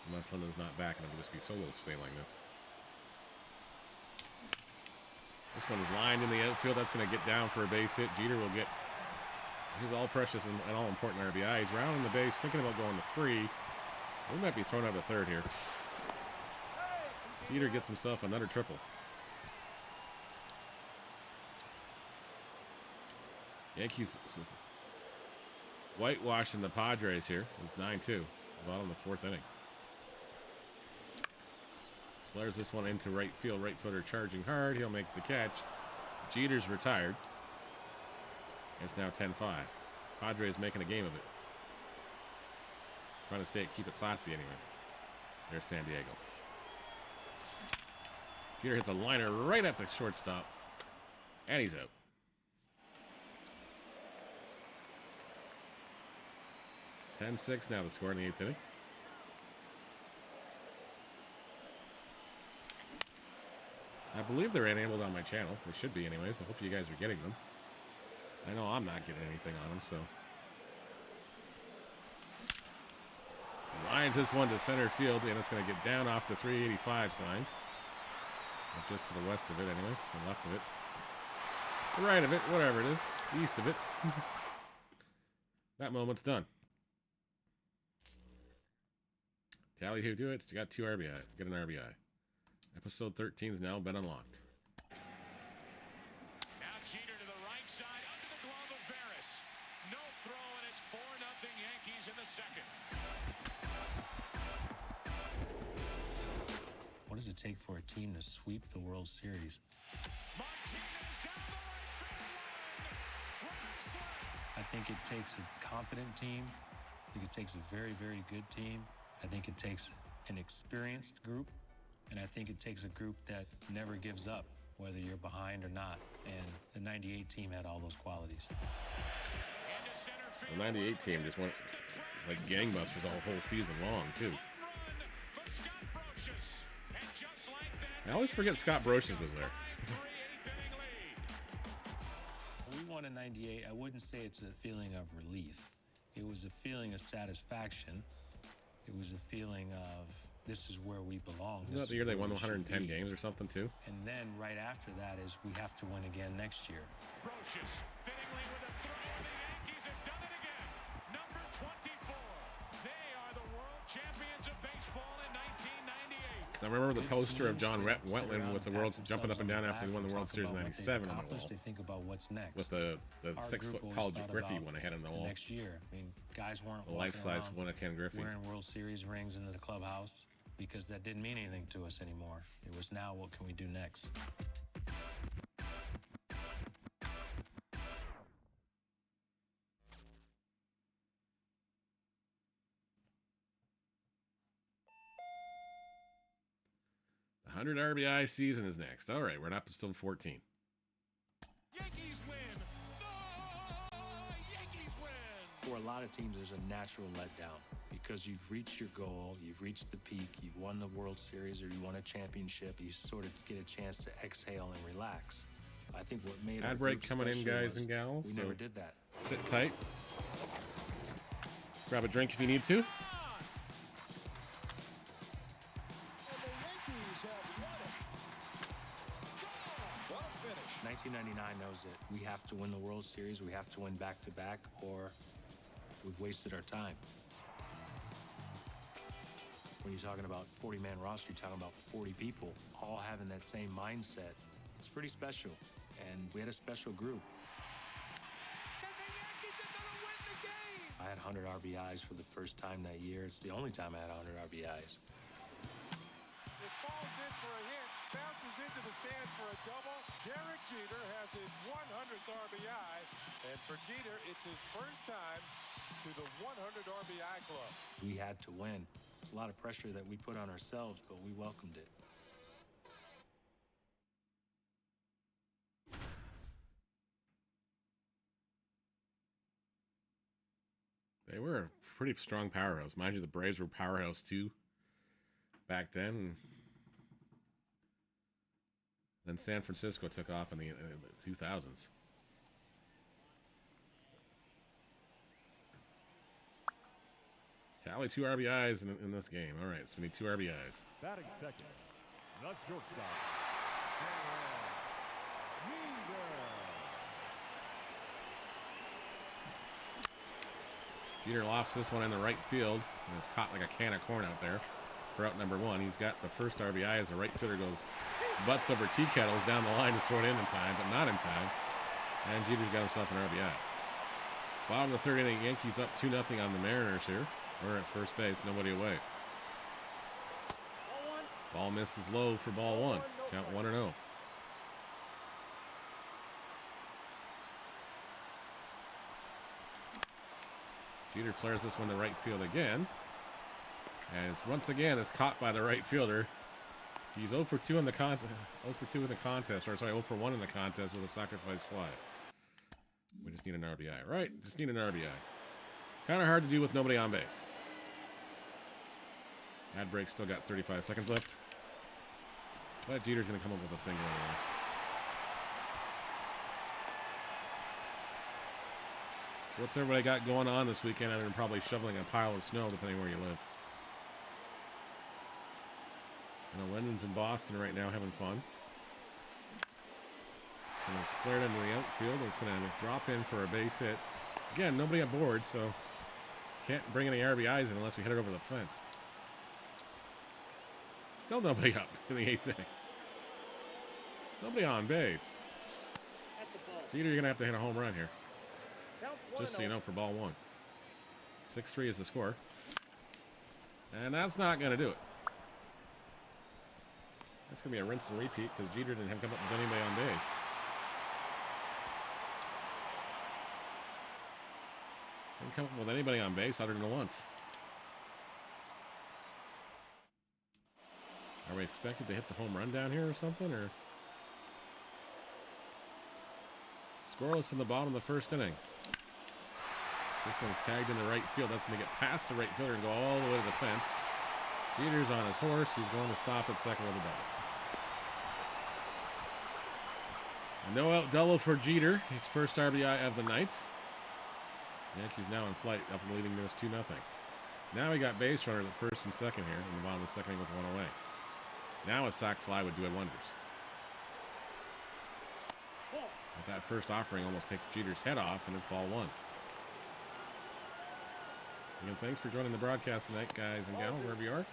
Unless London's not back, and it'll just be solos failing though. This one is lined in the outfield. That's going to get down for a base hit. Jeter will get his all-precious and all-important RBI. He's rounding the base, thinking about going to 3. We might be thrown out of third here. Jeter gets himself another triple. Yankees whitewashing the Padres here. It's 9-2. Bottom of the 4th inning. Flares this one into right field. Right footer charging hard. He'll make the catch. Jeter's retired. It's now 10-5. Padres making a game of it. Trying to keep it classy anyways. There's San Diego. Jeter hits a liner right at the shortstop. And he's out. (10-6) now the score in the 8th inning. I believe they're enabled on my channel. They should be anyways. I hope you guys are getting them. I know I'm not getting anything on them, so. Lines this one to center field, and it's going to get down off the 385 sign. Just to the west of it, anyways. The left of it. The right of it, whatever it is. East of it. That moment's done. Tally who do it. You got 2 RBI. Get an RBI. Episode 13 has now been unlocked. Now Jeter to the right side, under the glove of Veras. No throw, and it's 4-0 Yankees in the second. What does it take for a team to sweep the World Series? Martinez down the right field line. Grand slam. I think it takes a confident team. I think it takes a very, very good team. I think it takes an experienced group. And I think it takes a group that never gives up, whether you're behind or not. And the 98 team had all those qualities. The 98 team just went like gangbusters all whole season long, too. I always forget Scott Brocious was there. We won in 98. I wouldn't say it's a feeling of relief. It was a feeling of satisfaction. It was a feeling of this is where we belong. Isn't that the year they won 110 games or something, too? And then right after that is we have to win again next year. Brocious fittingly with a throw. The Yankees have done it again. Number 24. They are the world champions of baseball in 1998. So I remember the poster of John Wetland with the world jumping up and down after they won the World Series in '97 on the wall. They think about what's next. With the 6-foot Paul Griffey one ahead on the wall. Next year, I mean, guys weren't the life-size one of Ken Griffey wearing World Series rings into the clubhouse because that didn't mean anything to us anymore. It was now, what can we do next? The 100 RBI season is next. All right, we're in episode 14. Yankees win. The Yankees win. For a lot of teams, there's a natural letdown because you've reached your goal, you've reached the peak, you've won the World Series or you won a championship, you sort of get a chance to exhale and relax. I think what made ad break coming in, guys and gals. We never did that. Sit tight. Grab a drink if you need to. 1999 knows that we have to win the World Series, we have to win back-to-back, or we've wasted our time. When you're talking about 40-man roster, you're talking about 40 people all having that same mindset. It's pretty special, and we had a special group. And the Yankees are going to win the game! I had 100 RBIs for the first time that year. It's the only time I had 100 RBIs. It falls in for a hit, bounces into the stands for a double. Derek Jeter has his 100th RBI, and for Jeter, it's his first time to the 100 RBI club. We had to win. It's a lot of pressure that we put on ourselves, but we welcomed it. They were a pretty strong powerhouse. Mind you, the Braves were powerhouse too back then. Then San Francisco took off in the 2000s. Tally 2 RBIs in this game. All right, so we need 2 RBIs. Batting second, the shortstop. Jeter lofts this one in the right field, and it's caught like a can of corn out there for out number 1. He's got the first RBI as the right fielder goes butts over tea kettles down the line to throw it in time, but not in time. And Jeter's got himself an RBI. Bottom of the 3rd inning, Yankees up 2-0 on the Mariners here. We're at first base, nobody away. Ball misses low for ball 1. Count 1-0. Jeter flares this one to right field again. And it's once again, it's caught by the right fielder. He's 0 for 2 in the contest. 0 for 2 in the contest, or sorry, 0 for 1 in the contest with a sacrifice fly. We just need an RBI, right? Just need an RBI. Kind of hard to do with nobody on base. Ad break still got 35 seconds left. But Jeter's going to come up with a single anyways. So what's everybody got going on this weekend other than probably shoveling a pile of snow, depending where you live? I know London's in Boston right now having fun. And it's flared into the outfield. And it's going to drop in for a base hit. Again, nobody aboard, so can't bring any RBIs in unless we hit it over the fence. Still nobody up in the 8th inning. Nobody on base. Jeter, you're going to have to hit a home run here. Just so you know, for ball 1. 6-3 is the score. And that's not going to do it. That's going to be a rinse and repeat because Jeter didn't have come up with anybody on base. Didn't come up with anybody on base other than once. Are we expected to hit the home run down here or something? Or scoreless in the bottom of the 1st inning. This one's tagged into right field. That's going to get past the right fielder and go all the way to the fence. Jeter's on his horse. He's going to stop at second with a double. A no-out double for Jeter. His first RBI of the night. Yankees now in flight, up and leading this 2-0. Now we got base runners at 1st and 2nd here in the bottom of the 2nd inning with 1 away. Now a sac fly would do it wonders. But that first offering almost takes Jeter's head off, and it's ball 1. Again, thanks for joining the broadcast tonight, guys and gals, wherever you are.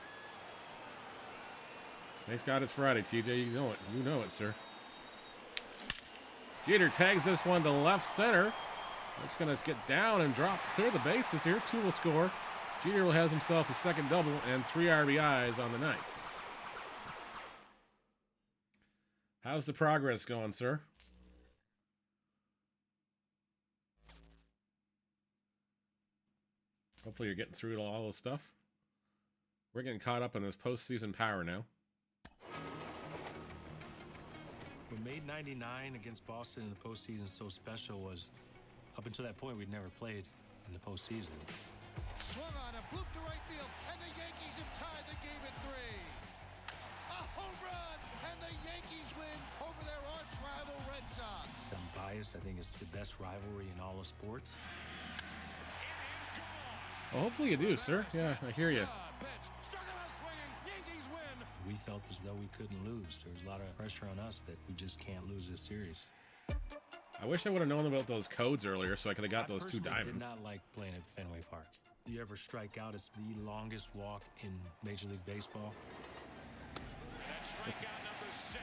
Thanks God it's Friday, TJ. You know it. You know it, sir. Jeter tags this one to left center. It's going to get down and drop, clear the bases here. 2 will score. Jeter will have himself a second double and 3 RBIs on the night. How's the progress going, sir? Hopefully you're getting through all this stuff. We're getting caught up in this postseason power now. What made '99 against Boston in the postseason so special was, up until that point, we'd never played in the postseason. Swung on a bloop to right field, and the Yankees have tied the game at 3. A home run, and the Yankees win over their arch rival Red Sox. I'm biased. I think it's the best rivalry in all of sports. Well, hopefully you do, sir. Yeah, I hear you. We felt as though we couldn't lose. There was a lot of pressure on us that we just can't lose this series. I wish I would have known about those codes earlier so I could have got those 2 diamonds. I did not like playing at Fenway Park. You ever strike out? It's the longest walk in Major League Baseball. That's strikeout number 6.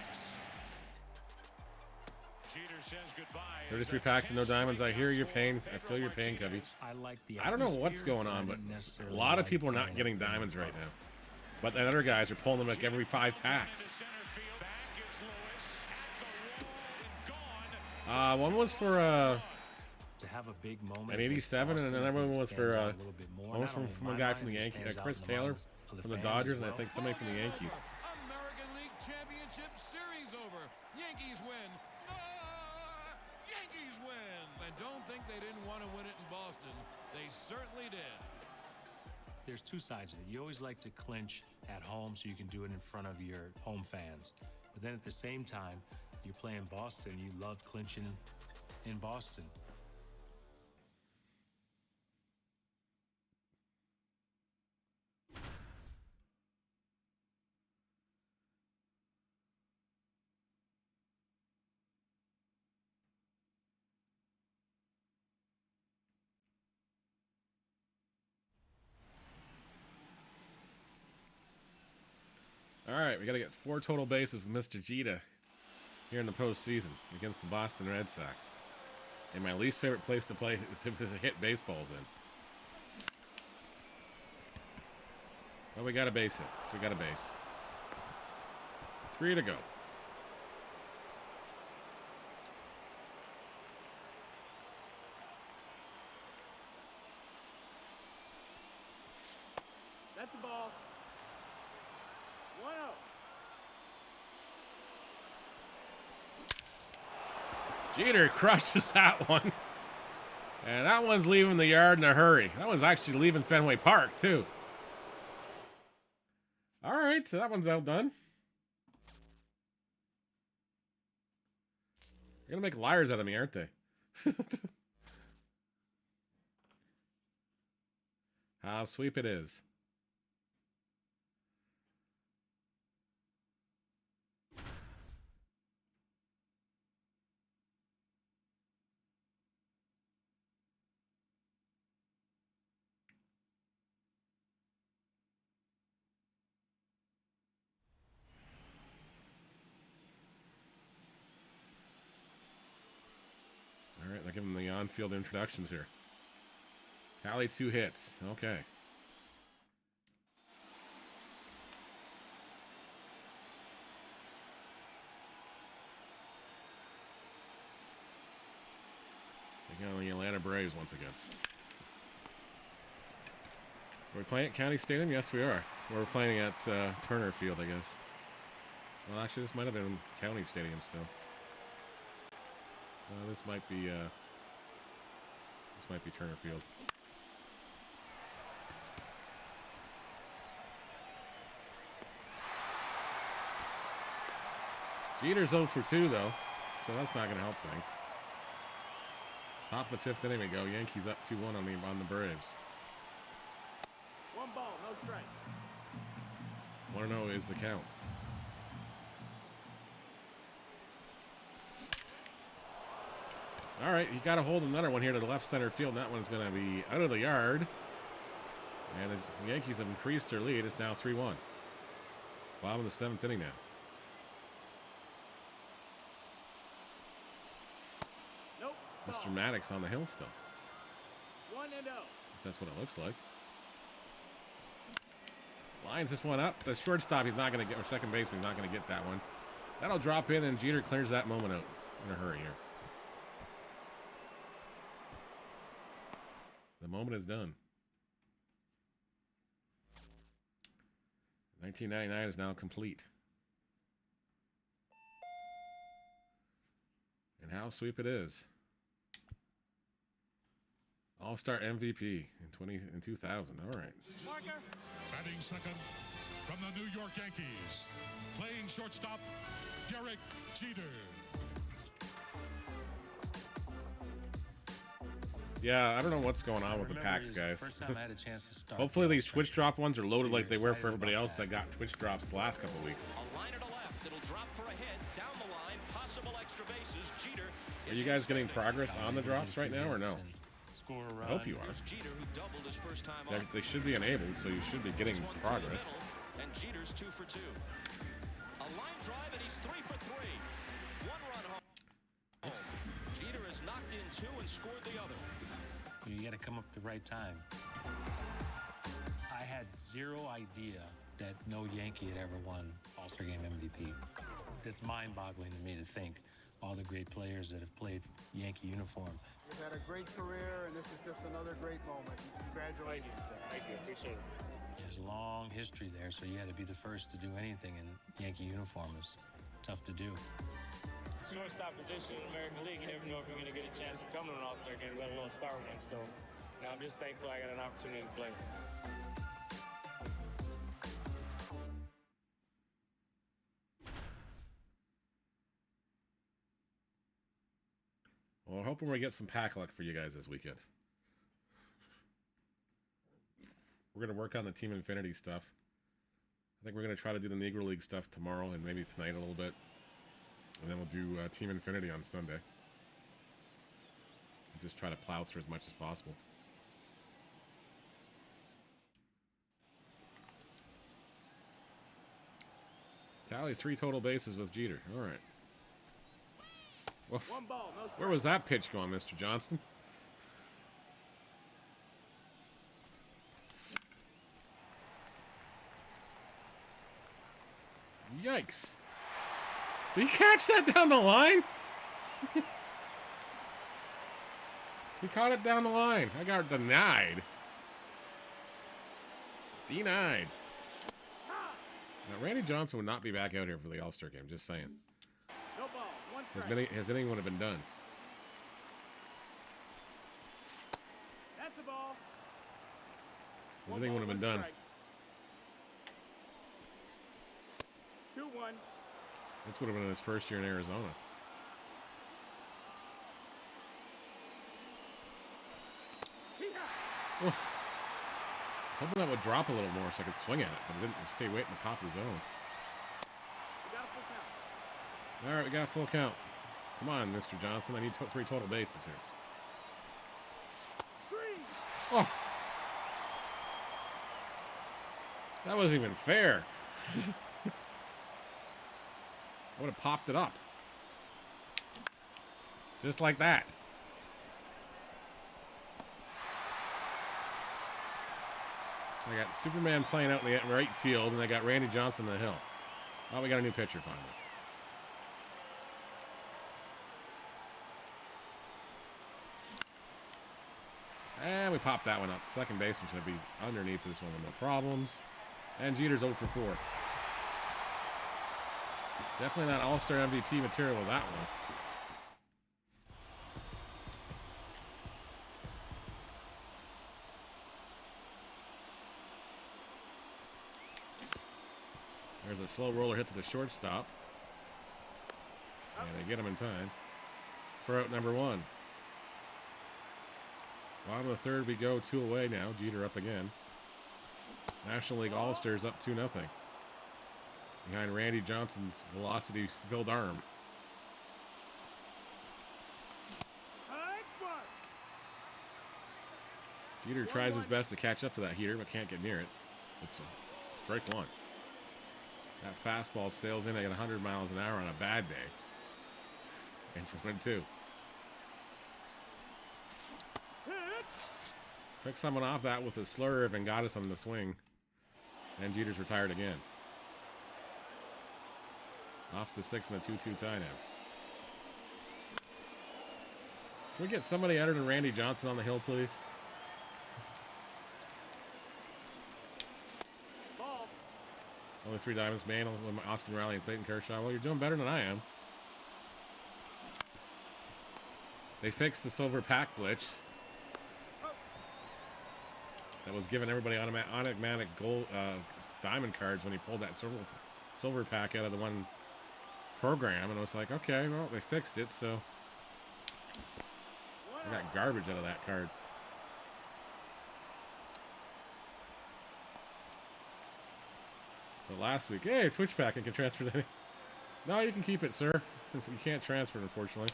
Jeter says goodbye. 33 packs and no diamonds. I hear your pain. I feel your pain, Cubby. I don't know what's going on, but a lot of people are not getting diamonds right now. But the other guys are pulling them like every 5 packs. One was for to have a big moment an 87, and another one was for one was from a guy from the Yankees, Chris Taylor from the Dodgers, and I think somebody from the Yankees. American League Championship Series over. Yankees win. Yankees win. And don't think they didn't want to win it in Boston. They certainly did. There's 2 sides of it. You always like to clinch at home so you can do it in front of your home fans. But then at the same time, you're playing Boston. You love clinching in Boston. All right, we got to get 4 total bases with Mr. Jeter here in the postseason against the Boston Red Sox. And my least favorite place to play is to hit baseballs in. Well, we got a base hit, so we got a base. 3 to go. That's the ball. 1-0. Jeter crushes that one. And that one's leaving the yard in a hurry. That one's actually leaving Fenway Park, too. All right, so that one's outdone. They're going to make liars out of me, aren't they? How sweep it is. All right, they're giving the on-field introductions here. Tally 2 hits. Okay. Taking on the Atlanta Braves once again. Are we playing at County Stadium? Yes, we are. We're playing at Turner Field, I guess. Well, actually, this might have been County Stadium still. This might be Turner Field. Jeter's 0 for 2 though, so that's not going to help things. Top of the 5th inning we go. Yankees up 2-1 on the Braves. 1 ball, no strike. 1-0 is the count. All right, he got to hold another one here to the left center field. And that one's going to be out of the yard. And the Yankees have increased their lead. It's now 3-1. Bottom of the 7th inning now. Nope. Mr. Maddox on the hill still. 1-0. That's what it looks like. Lines this one up. The shortstop, he's not going to get, or second baseman, he's not going to get that one. That'll drop in, and Jeter clears that moment out in a hurry here. The moment is done. 1999 is now complete. And how sweep it is. All-Star MVP in 2000. All right. Marker. Batting second from the New York Yankees. Playing shortstop, Derek Jeter. Yeah, I don't know what's going on with the packs, guys. First time I had a chance to start. Hopefully these Twitch drop ones are loaded like they were for everybody else that got Twitch drops the last couple of weeks. A line to the left. It'll drop for a hit. Down the line. Possible extra bases. Jeter. Are you guys getting progress on the drops right now or no? Score a run. I hope you are. Jeter, who doubled his first time They should be enabled, so you should be getting progress. And Jeter's 2 for 2. A line drive, and he's 3 for 3. 1 run home. Oops. Jeter has knocked in 2 and scored the other. You got to come up at the right time. I had zero idea that no Yankee had ever won All-Star Game MVP. That's mind-boggling to me to think all the great players that have played Yankee uniform. You've had a great career, and this is just another great moment. Congratulations. Thank you. Appreciate it. There's a long history there, so you had to be the first to do anything in Yankee uniform is tough to do. Shortstop position in the American League, you never know if you're going to get a chance to come to an All-Star game, let alone start one. So I'm just thankful I got an opportunity to play. Well, I'm hoping we get some pack luck for you guys this weekend. We're going to work on the Team Infinity stuff. I think we're going to try to do the Negro League stuff tomorrow and maybe tonight a little bit. And then we'll do Team Infinity on Sunday. Just try to plow through as much as possible. Tally 3 total bases with Jeter. All right. Well, 1 ball, no strike. where was that pitch going, Mr. Johnson? Yikes. Did he catch that down the line? He caught it down the line. I got denied. Denied. Now, Randy Johnson would not be back out here for the All-Star game. Just saying. No ball, 1 strike. Has anyone been done? This thing would have been done. 2-1. This would have been his first year in Arizona. Oof. I was hoping that would drop a little more so I could swing at it, but it didn't. Stay waiting at the top of the zone. All right, we got a full count. Come on, Mr. Johnson. I need 3 total bases here. Oof. That wasn't even fair. I would have popped it up. Just like that. I got Superman playing out in the right field, and I got Randy Johnson in the hill. Oh, we got a new pitcher finally. And we popped that one up. Second baseman's going to be underneath this one with no problems. And Jeter's 0 for 4. Definitely not All-Star MVP material with that one. There's a slow roller hit to the shortstop. And they get him in time. For out number 1. Bottom of the third, we go 2 away now. Jeter up again. National League All-Stars up 2-0. Behind Randy Johnson's velocity-filled arm. Jeter tries his best to catch up to that heater, but can't get near it. It's a strike 1. That fastball sails in at 100 miles an hour on a bad day. It's 1-2. Took someone off that with a slurve and got us on the swing. And Jeter's retired again. Off the 6 and a 2-2 tie now. Can we get somebody other than Randy Johnson on the hill, please? Ball. Only 3 diamonds, man. Austin Riley and Clayton Kershaw. Well, you're doing better than I am. They fixed the silver pack glitch that was giving everybody automatic gold diamond cards when he pulled that silver pack out of the one program, and I was like, okay, well, they fixed it, so I got garbage out of that card. But last week, hey, Twitch pack, I can transfer that. No, you can keep it, sir. You can't transfer it, unfortunately.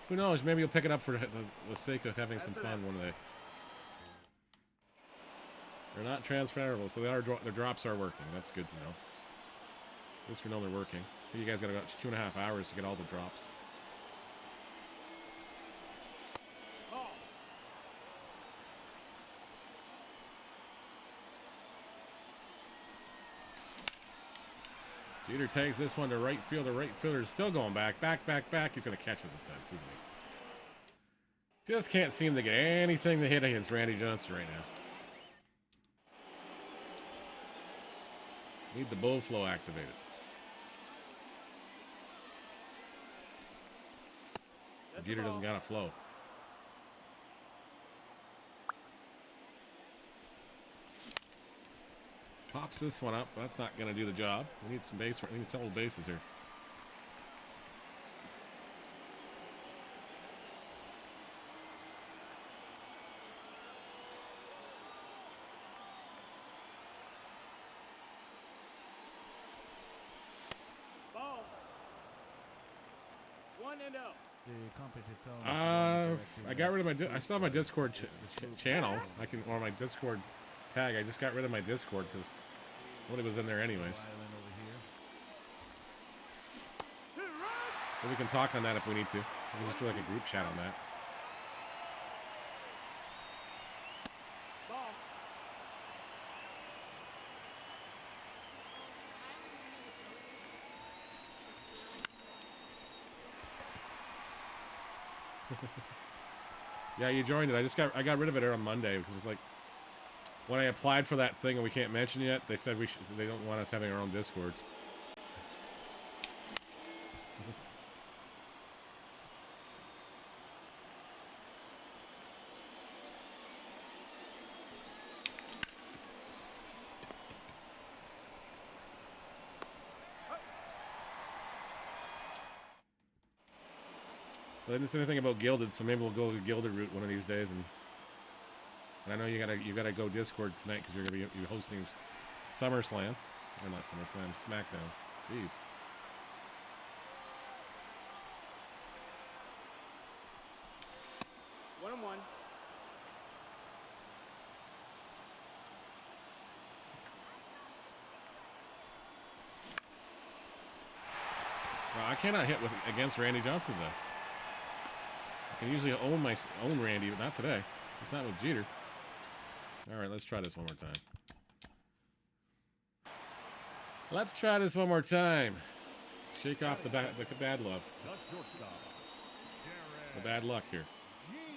Who knows? Maybe you'll pick it up for the sake of having some fun one day. They're not transferable, so their drops are working. That's good to know. At least we know they're working. I think you guys got about 2.5 hours to get all the drops. Jeter takes this one to right field. The right fielder is still going back. Back. He's going to catch it at the fence, isn't he? Just can't seem to get anything to hit against Randy Johnson right now. Need the bull flow activated. Jeter doesn't got a flow. Pops this one up. That's not going to do the job. We need some base. We need total bases here. Ball. 1-0. I got rid of my. I still have my Discord channel. Or my Discord tag. I just got rid of my Discord because nobody was in there anyways. But we can talk on that if we need to. We can just do like a group chat on that. Yeah, you joined it. I got rid of it on Monday because it was like when I applied for that thing and we can't mention it yet. They said they don't want us having our own Discords. But I didn't say anything about Gilded, so maybe we'll go the Gilded route one of these days. And I know you gotta go Discord tonight because you're gonna be hosting SummerSlam, or not SummerSlam, SmackDown. Jeez. One and one. Well, I cannot hit against Randy Johnson though. I can usually own Randy, but not today. Just not with Jeter. All right, let's try this one more time. Let's try this one more time. Shake off the bad luck. The bad luck here.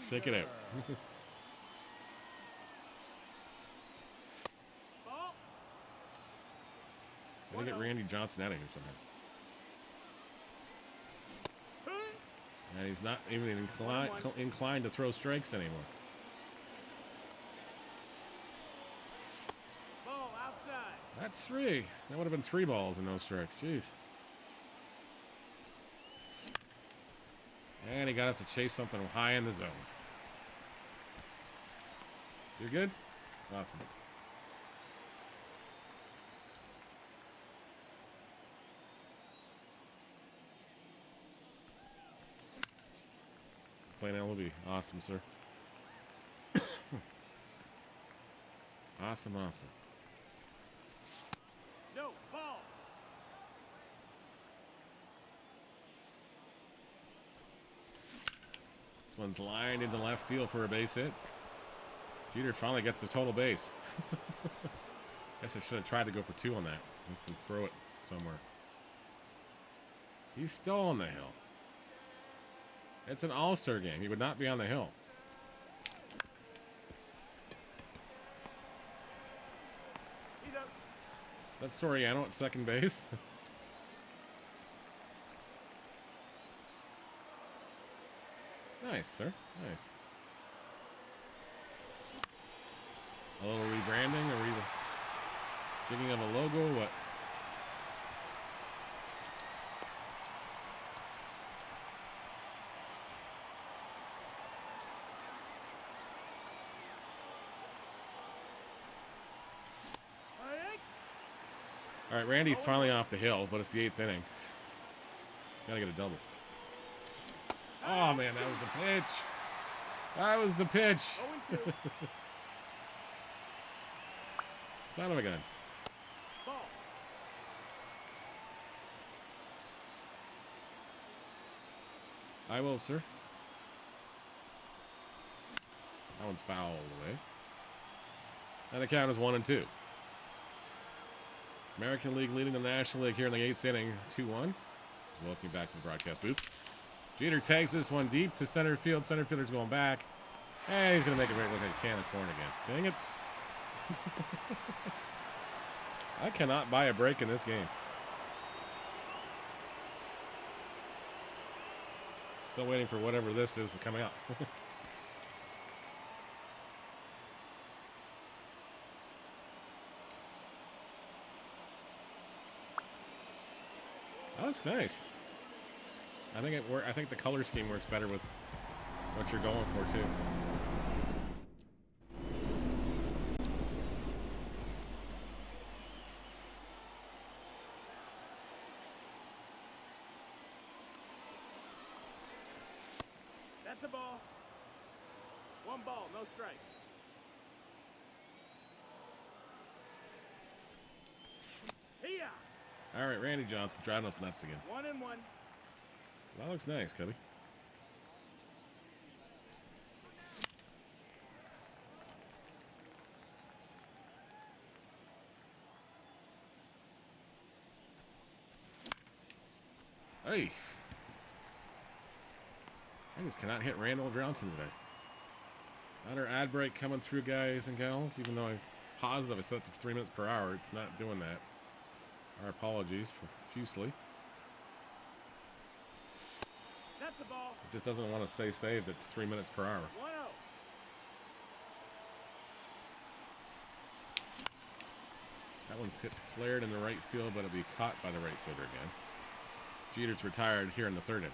Shake it out. Gotta get Randy Johnson out of here somehow. And he's not even inclined to throw strikes anymore. Ball outside. That's 3. That would have been 3 balls and no strikes. Jeez. And he got us to chase something high in the zone. You're good? Awesome. Playing MLB. Awesome, sir. Awesome. No, ball. This one's lined into left field for a base hit. Jeter finally gets the total base. Guess I should have tried to go for 2 on that and throw it somewhere. He's still on the hill. It's an all-star game. He would not be on the hill. That's Soriano at second base. Nice, sir. Nice. A little rebranding or jigging of a logo. What? All right, Randy's finally off the hill, but it's the 8th inning. Gotta get a double. Oh, man, that was the pitch. That was the pitch. Son of a gun. I will, sir. That one's foul all the way. And the count is 1-2. American League leading the National League here in the 8th inning, 2-1. Welcome back to the broadcast booth. Jeter tags this one deep to center field. Center fielder's going back. And he's going to make it right look like a can of corn again. Dang it. I cannot buy a break in this game. Still waiting for whatever this is coming up. That looks nice. I think the color scheme works better with what you're going for too. That's a ball. 1 ball, no strike. Here. All right, Randy Johnson driving us nuts again. 1-1. That looks nice, Cubby. Hey. I just cannot hit Randall Johnson today. Another ad break coming through, guys and gals. Even though I'm positive I set it to 3 minutes per hour, it's not doing that. Our apologies profusely. That's the ball. It just doesn't want to stay saved at 3 minutes per hour. 1-0. That one's flared in the right field, but it'll be caught by the right fielder again. Jeter's retired here in the 3rd inning.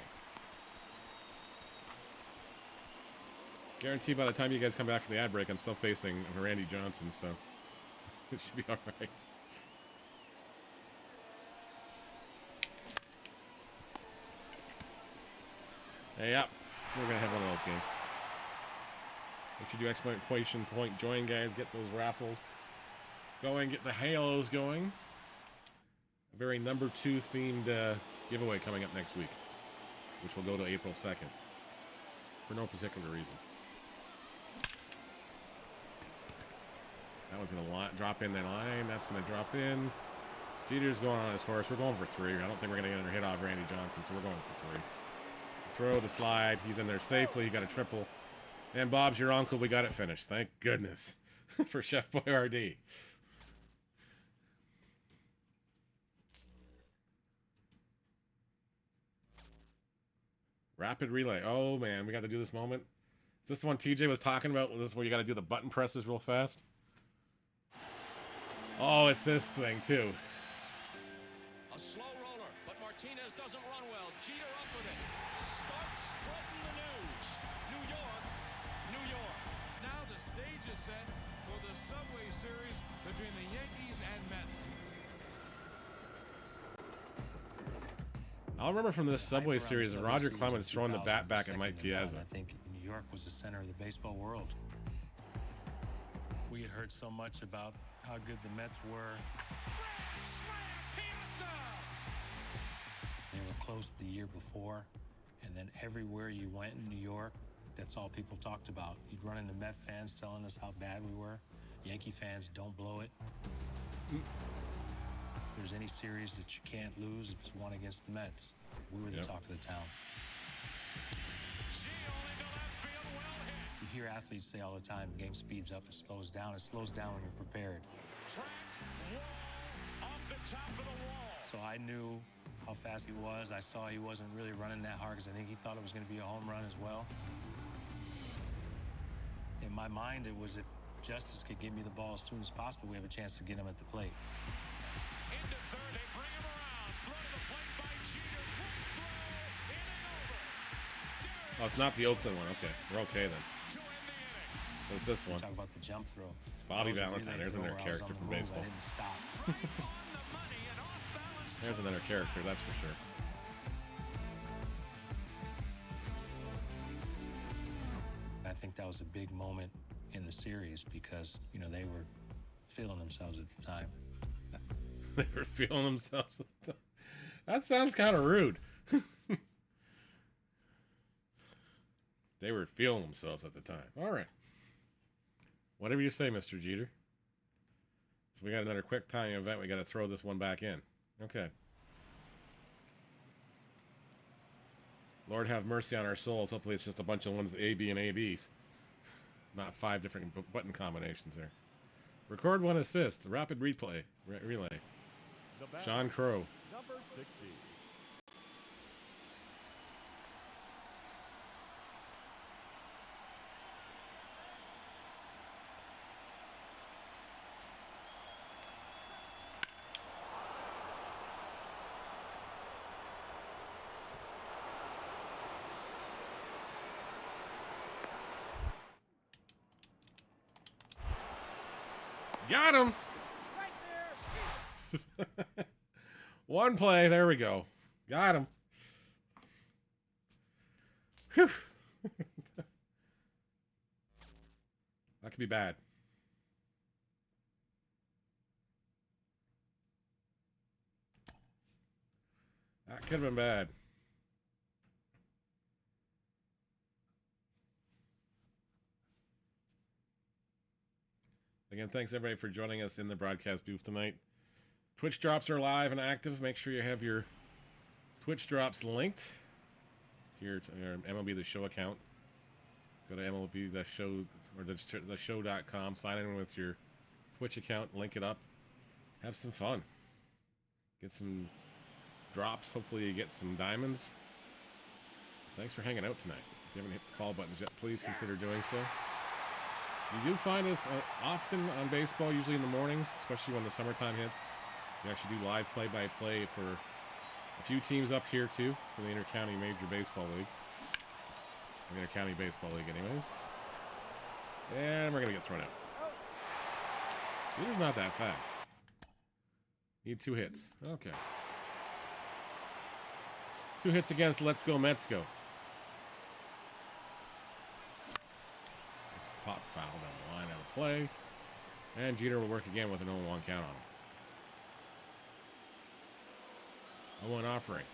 Guarantee by the time you guys come back from the ad break, I'm still facing Randy Johnson, so it should be all right. Hey, yep, we're gonna have one of those games. Make sure you do exclamation point join, guys. Get those raffles going. Get the halos going. A very number 2 themed giveaway coming up next week, which will go to April 2nd for no particular reason. That one's gonna drop in that line. That's gonna drop in. Jeter's going on his horse. We're going for 3. I don't think we're gonna get another hit off Randy Johnson, so we're going for 3. Throw the slide. He's in there safely. He got a triple. And Bob's your uncle. We got it finished. Thank goodness for Chef Boyardee. Rapid relay. Oh, man. We got to do this moment. Is this the one TJ was talking about? Is this where you got to do the button presses real fast? Oh, it's this thing, too. A slow roller, but Martinez doesn't run well. Jeter up with it. Starts spreading the news. New York, New York. Now the stage is set for the Subway Series between the Yankees and Mets. I'll remember from this Subway Series, Roger Clemens throwing the bat back at Mike Piazza. I think New York was the center of the baseball world. We had heard so much about how good the Mets were. They were close the year before, and then everywhere you went in New York, that's all people talked about. You'd run into Met fans telling us how bad we were. Yankee fans, don't blow it. If there's any series that you can't lose, it's one against the Mets. We were the talk of the town. You hear athletes say all the time, the game speeds up, it slows down. It slows down when you're prepared. Track wall off the top of the wall. So I knew how fast he was. I saw he wasn't really running that hard because I think he thought it was going to be a home run as well. In my mind, it was if Justice could give me the ball as soon as possible, we have a chance to get him at the plate. Into third, they bring him around. Throw to the plate by Jeter. Quick throw, in and over. Oh, it's not the Oakland one. Okay, we're okay then. What's this one? Talk about the jump throw. Bobby Valentine. There's another character from baseball. I didn't stop. There's another character, that's for sure. I think that was a big moment in the series because, you know, they were feeling themselves at the time. They were feeling themselves at the time. That sounds kind of rude. They were feeling themselves at the time. All right. Whatever you say, Mr. Jeter. So we got another quick timing event. We got to throw this one back in. Okay. Lord have mercy on our souls. Hopefully it's just a bunch of ones, A, B, and ABs. Not 5 different button combinations there. Record 1 assist. Rapid replay. Relay. Sean Crow. Number 60. Got him. One play. There we go. Got him. Whew. That could be bad. That could have been bad. Again, thanks everybody for joining us in the broadcast booth tonight. Twitch drops are live and active. Make sure you have your Twitch drops linked to your MLB The Show account. Go to MLB The Show or the show.com. Sign in with your Twitch account. Link it up. Have some fun. Get some drops. Hopefully you get some diamonds. Thanks for hanging out tonight. If you haven't hit the follow buttons yet, please consider doing so. You do find us often on baseball, usually in the mornings, especially when the summertime hits. We actually do live play-by-play for a few teams up here, too, for the Intercounty Major Baseball League. The Intercounty Baseball League, anyways. And we're going to get thrown out. Jeter's not that fast. Need 2 hits. Okay. 2 hits against Let's Go Mets Go. This pop foul down the line out of play. And Jeter will work again with an 0-1 count on him. 0-1 offering.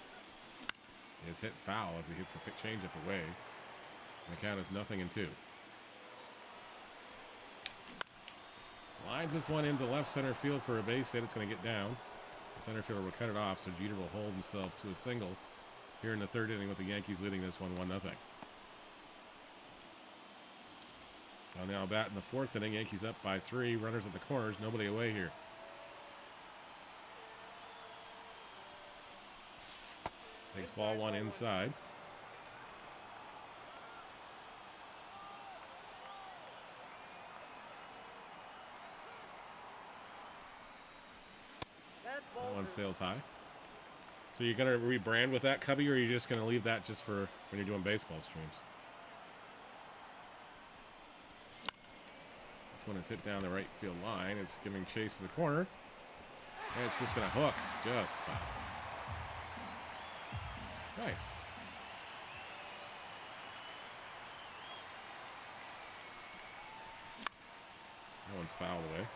Is hit foul as he hits the changeup away. And the count is 0-2. Lines this one into left center field for a base hit. It's going to get down. The center fielder will cut it off, so Jeter will hold himself to a single here in the 3rd inning with the Yankees leading this one 1-0. Now bat in the 4th inning. Yankees up by 3. Runners at the corners. Nobody away here. Takes ball 1 inside. That one sails high. So you're going to rebrand with that, Cubby, or are you just going to leave that just for when you're doing baseball streams? This one is hit down the right field line. It's giving chase to the corner. And it's just going to hook. Just foul. Nice. That one's fouled away.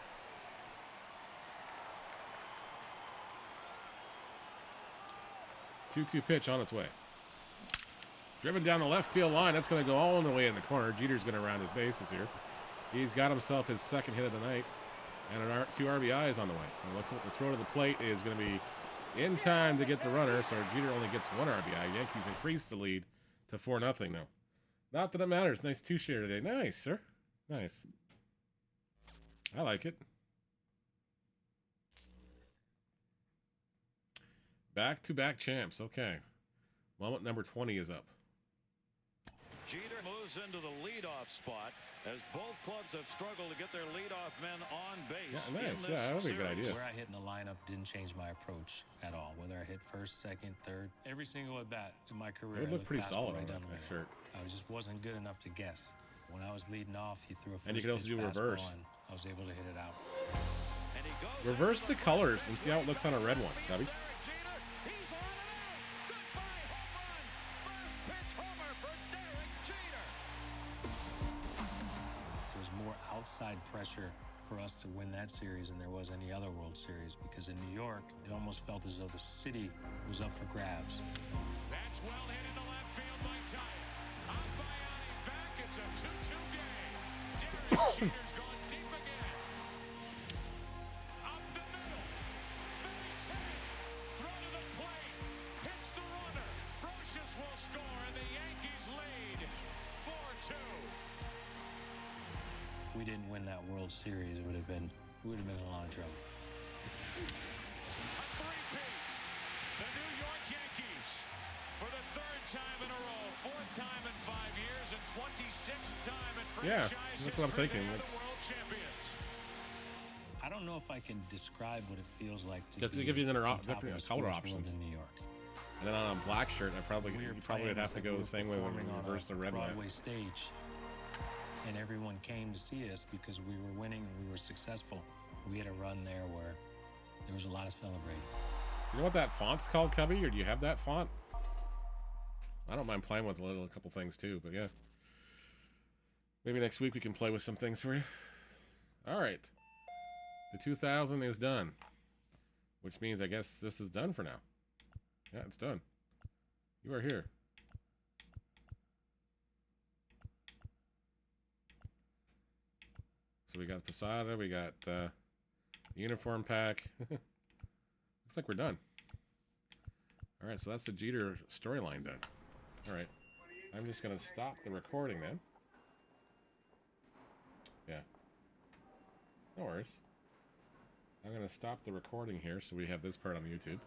Two-two pitch on its way. Driven down the left field line. That's going to go all the way in the corner. Jeter's going to round his bases here. He's got himself his 2nd hit of the night. And 2 RBIs on the way. And looks like the throw to the plate is going to be in time to get the runner, so Jeter only gets 1 RBI. Yankees increase the lead to 4-0 now. Not that it matters. Nice 2-share today. Nice, sir. Nice. I like it. Back-to-back champs. Okay. Moment number 20 is up. Jeter moves into the leadoff spot as both clubs have struggled to get their leadoff men on base. Yeah, nice. Yeah, that would be a good idea. Where I hit in the lineup didn't change my approach at all. Whether I hit 1st, 2nd, 3rd, every single at bat in my career. It would look pretty solid on that shirt. I just wasn't good enough to guess. When I was leading off, he threw a first and you can also do reverse. I was able to hit it out. And he goes reverse the colors and see how it looks on a red one, Cubby. Outside pressure for us to win that series than there was any other World Series, because in New York it almost felt as though the city was up for grabs. That's well hit into left field by Taya. Up by Allie back. It's a 2-2 game. Derek Jeter's gone deep again. Up the middle. Base hit. Throw to the plate. Hits the runner. Brocious will score, and the Yankees lead 4-2. If we didn't win that World Series, we would have been in a lot of trouble. A three-peat. The New York Yankees, for the 3rd time in a row, 4th time in 5 years, and 26th time in franchise that's what I'm thinking. history, they are the world champions. I don't know if I can describe what it feels like to give you different color options options in New York. And then on a black shirt, you probably would have to go the same way when we reverse the red line. Broadway stage. And everyone came to see us because we were winning and we were successful. We had a run there where there was a lot of celebrating. You know what that font's called, Cubby? Or do you have that font? I don't mind playing with a couple things too, but yeah. Maybe next week we can play with some things for you. All right. The 2000 is done. Which means I guess this is done for now. Yeah, it's done. You are here. So we got Posada, we got the uniform pack. Looks like we're done. All right, so that's the Jeter storyline done. All right, I'm just going to stop the recording then. Yeah. No worries. I'm going to stop the recording here so we have this part on YouTube.